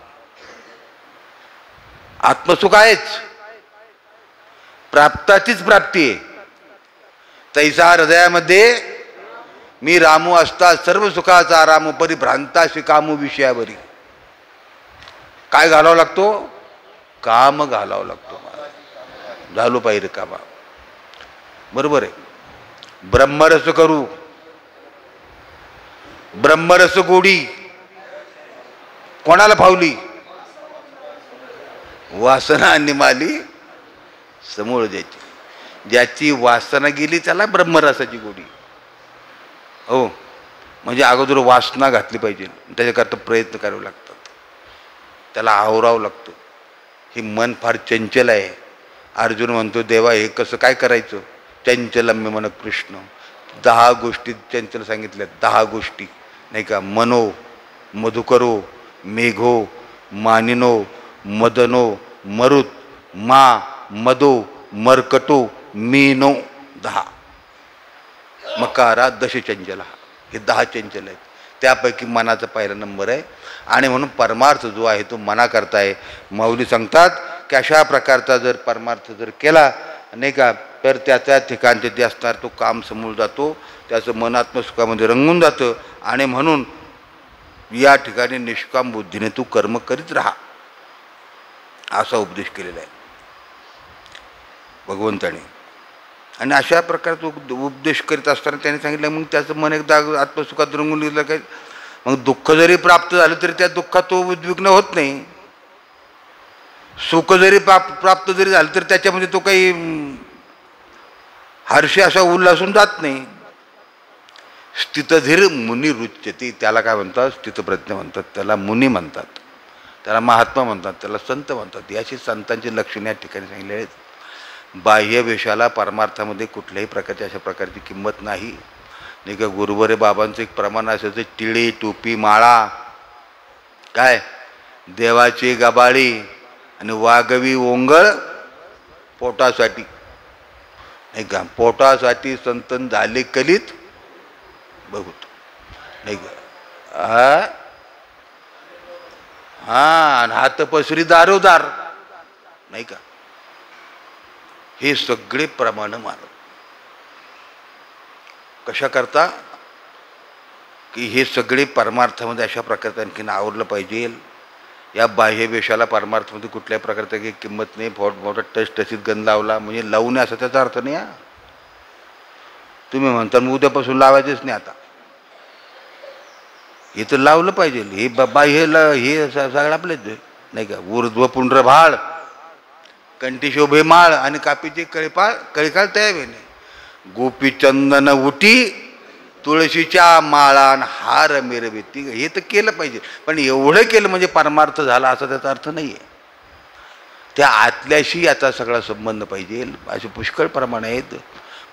आत्मसुख आहेच, प्राप्ताचीच प्राप्ती आहे. तैसा हृदयामध्ये मी रामू असता सर्व सुखाचा रामू परिभ्रांताशी कामू विषयावरी. काय घालावं लागतो? काम घालावं लागतो. झालो पाहिजे कामा, बरोबर आहे. ब्रह्मरस करू, ब्रह्मरस गोडी कोणाला फावली? वासना निमाली समोर ज्याची, ज्याची वासना गेली त्याला ब्रह्मरसाची गोडी. हो, म्हणजे अगोदर वासना घातली पाहिजे, त्याच्याकरता प्रयत्न करावे लागतात, त्याला आवरावं लागतं. हे मन फार चंचल आहे. अर्जुन म्हणतो देवा हे कसं काय करायचं? चंचलम्य मन कृष्ण. 10 गोष्टी चंचल सांगितल्यात, 10 गोष्टी, नाही का? मनो मधुकरो मेघो मानिनो मदनो मरुत मा मदो मरकटो मीनो. 10 मकारा दशचंचल हे 10 चंचल आहेत, त्यापैकी मनाचा पहिला नंबर आहे. आणि म्हणून परमार्थ जो आहे तो मनाकरता आहे. माऊली सांगतात की अशा प्रकारचा जर परमार्थ जर केला नाही का, तर त्या ठिकाणचे ते असणार तो काम समोर जातो, त्याचं मन आत्मसुखामध्ये रंगून जातं. आणि म्हणून या ठिकाणी निष्काम बुद्धीने तू कर्म करीत राहा, असा उपदेश केलेला आहे भगवंताने. आणि अशा प्रकारचा उपदेश करीत असताना त्याने सांगितलं मग त्याचं मन एकदा आत्मसुखात रंगून गेलं काय, मग दुःख जरी प्राप्त झालं तरी त्या दुःखात तो उद्विग्न होत नाही. सुख जरी प्राप्त जरी झालं तर त्याच्यामध्ये तो काही हर्षे असा उल्हासून जात नाही. स्थितधीर मुनी रुच्यते, त्याला काय म्हणतात, स्थितप्रज्ञ म्हणतात, त्याला मुनी म्हणतात, त्याला महात्मा म्हणतात, त्याला संत म्हणतात. याची संतांची लक्षणे या ठिकाणी सांगितले आहेत. बाह्य वेशाला परमार्थामध्ये कुठल्याही प्रकारची अशा प्रकारची किंमत नाही. नाही का, गुरुवरे बाबांचं एक प्रमाण असायचं, टिळी टोपी माळा काय देवाची गबाळी आणि वागवी ओंगळ पोटासाठी, नाही का, पोटासाठी संतन झाले कलीत बघूत, नाही का. आणि हात पसरी दारोदार, नाही का, हे सगळे प्रमाण मानव कशा करता की हे सगळे परमार्थामध्ये अशा प्रकारचं आणखीन आवरलं पाहिजे. या बाह्य वेशाला परमार्थामध्ये कुठल्याही प्रकारचं काही किंमत नाही. मोठा टचटचीत गंध लावला म्हणजे लावणे असा त्याचा अर्थ नाही. तुम्ही म्हणता मग उद्यापासून लावायचेच नाही, आता हे तर लावलं पाहिजे. हे बाह्यला हे सगळं आपलेच, नाही का. ऊर्ध्व पुंड्र भाळ, कंठी शोभे माळ आणि कापीचे कळीकाळ तयावे नाही. गोपी चंदन उटी तुळशीच्या माळान हार मिरविती, हे तर केलं पाहिजे. पण एवढं केलं म्हणजे परमार्थ झाला असा त्याचा अर्थ नाही आहे. त्या आतल्याशी याचा सगळा संबंध पाहिजे. असे पुष्कळ प्रमाण आहेत.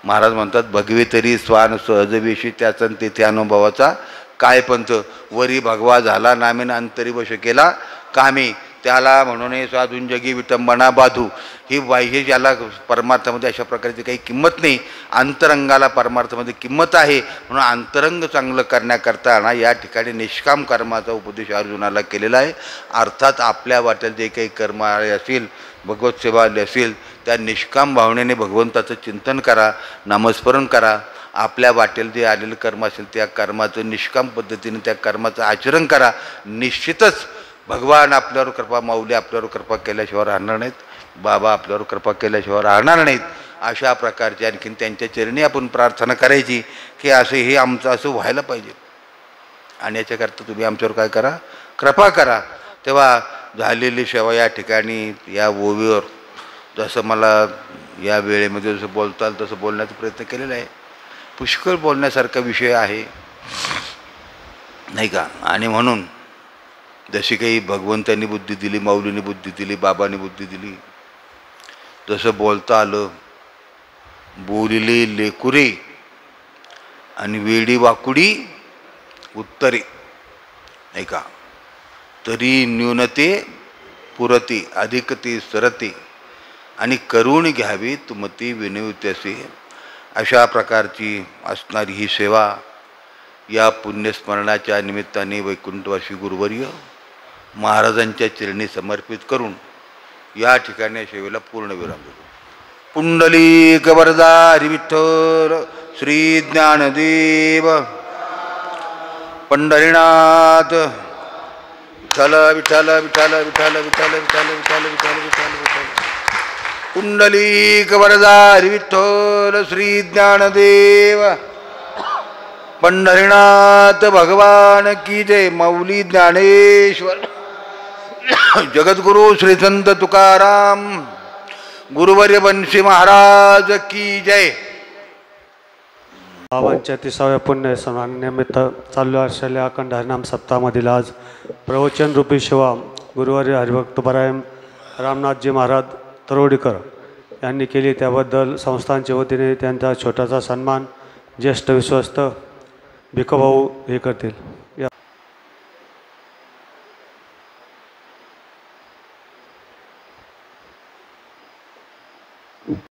महाराज म्हणतात भगवे तरी स्वान सहजवेशी त्याचा तेथे अनुभवाचा काय पंथ, वरी भगवा झाला नामेन अंतरी वश केला कामी, त्याला म्हणून साधून जगी विटंबना बाधू. ही बाह्य ज्याला परमार्थामध्ये अशा प्रकारची काही किंमत नाही, अंतरंगाला परमार्थामध्ये किंमत आहे. म्हणून अंतरंग चांगलं करण्याकरता ना या ठिकाणी निष्काम कर्माचा उपदेश अर्जुनाला केलेला आहे. अर्थात आपल्या वाटेल जे काही कर्म असेल, भगवत सेवा असेल, त्या निष्काम भावनेने भगवंताचं चिंतन करा, नामस्मरण करा. आपल्या वाटेल जे आलेलं कर्म असेल त्या कर्माचं निष्काम पद्धतीने त्या कर्माचं आचरण करा. निश्चितच भगवान आपल्यावर कृपा, माऊली आपल्यावर कृपा केल्याशिवाय राहणार नाहीत, बाबा आपल्यावर कृपा केल्याशिवाय राहणार नाहीत. अशा प्रकारचे आणखीन त्यांच्या चरणी आपण प्रार्थना करायची की असं हे आमचं असं व्हायला पाहिजे. आणि याच्याकरता तुम्ही आमच्यावर काय करा, कृपा करा. तेव्हा झालेली सेवा या ठिकाणी या ओवीवर जसं मला या वेळेमध्ये जसं बोलता आलं तसं बोलण्याचा प्रयत्न केलेला आहे. पुष्कळ बोलण्यासारखा विषय आहे, नाही का. आणि म्हणून जशी काही भगवंतांनी बुद्धी दिली, माऊलीने बुद्धी दिली, बाबांनी बुद्धी दिली, जसं बोलता आलं, बोलिले लेकुरे आणि वेडी वाकुडी उत्तरे, नाही का, तरी न्यूनते पुरते अधिकते सरते आणि करून घ्यावी तुमती विनवतेसे. अशा प्रकारची असणारी ही सेवा या पुण्यस्मरणाच्या निमित्ताने वैकुंठवासी गुरुवर्य महाराजांच्या चरणी समर्पित करून या ठिकाणी सेवेला पूर्ण विराम देतो. पुंडलिक वरदा हरी विठ्ठल श्री ज्ञानदेव पंढरीनाथ विठ्ठल विठ्ठल विठ्ठल विठ्ठल विठ्ठल विठ्ठल विठ्ठल विठ्ठल विठ्ठल विठ्ठल. पुंडलिक वरदा हरी विठ्ठल श्री ज्ञानदेव पंढरीनाथ भगवान की जय. माऊली ज्ञानेश्वर जगद्गुरु श्री संत तुकाराम गुरुवर्य बंशी महाराज की जय. बाबांच्या 30व्या पुण्यस्मरणानिमित्त चालू असलेल्या अखंड हरिनाम सप्ताहामधील आज प्रवचन रूपी सेवा गुरुवर्य हरिभक्त परायण रामनाथजी महाराज तरोडीकर यांनी केली. त्याबद्दल संस्थांच्या वतीने त्यांचा छोटासा सन्मान ज्येष्ठ विश्वस्त भिकोभाऊ हे करतील.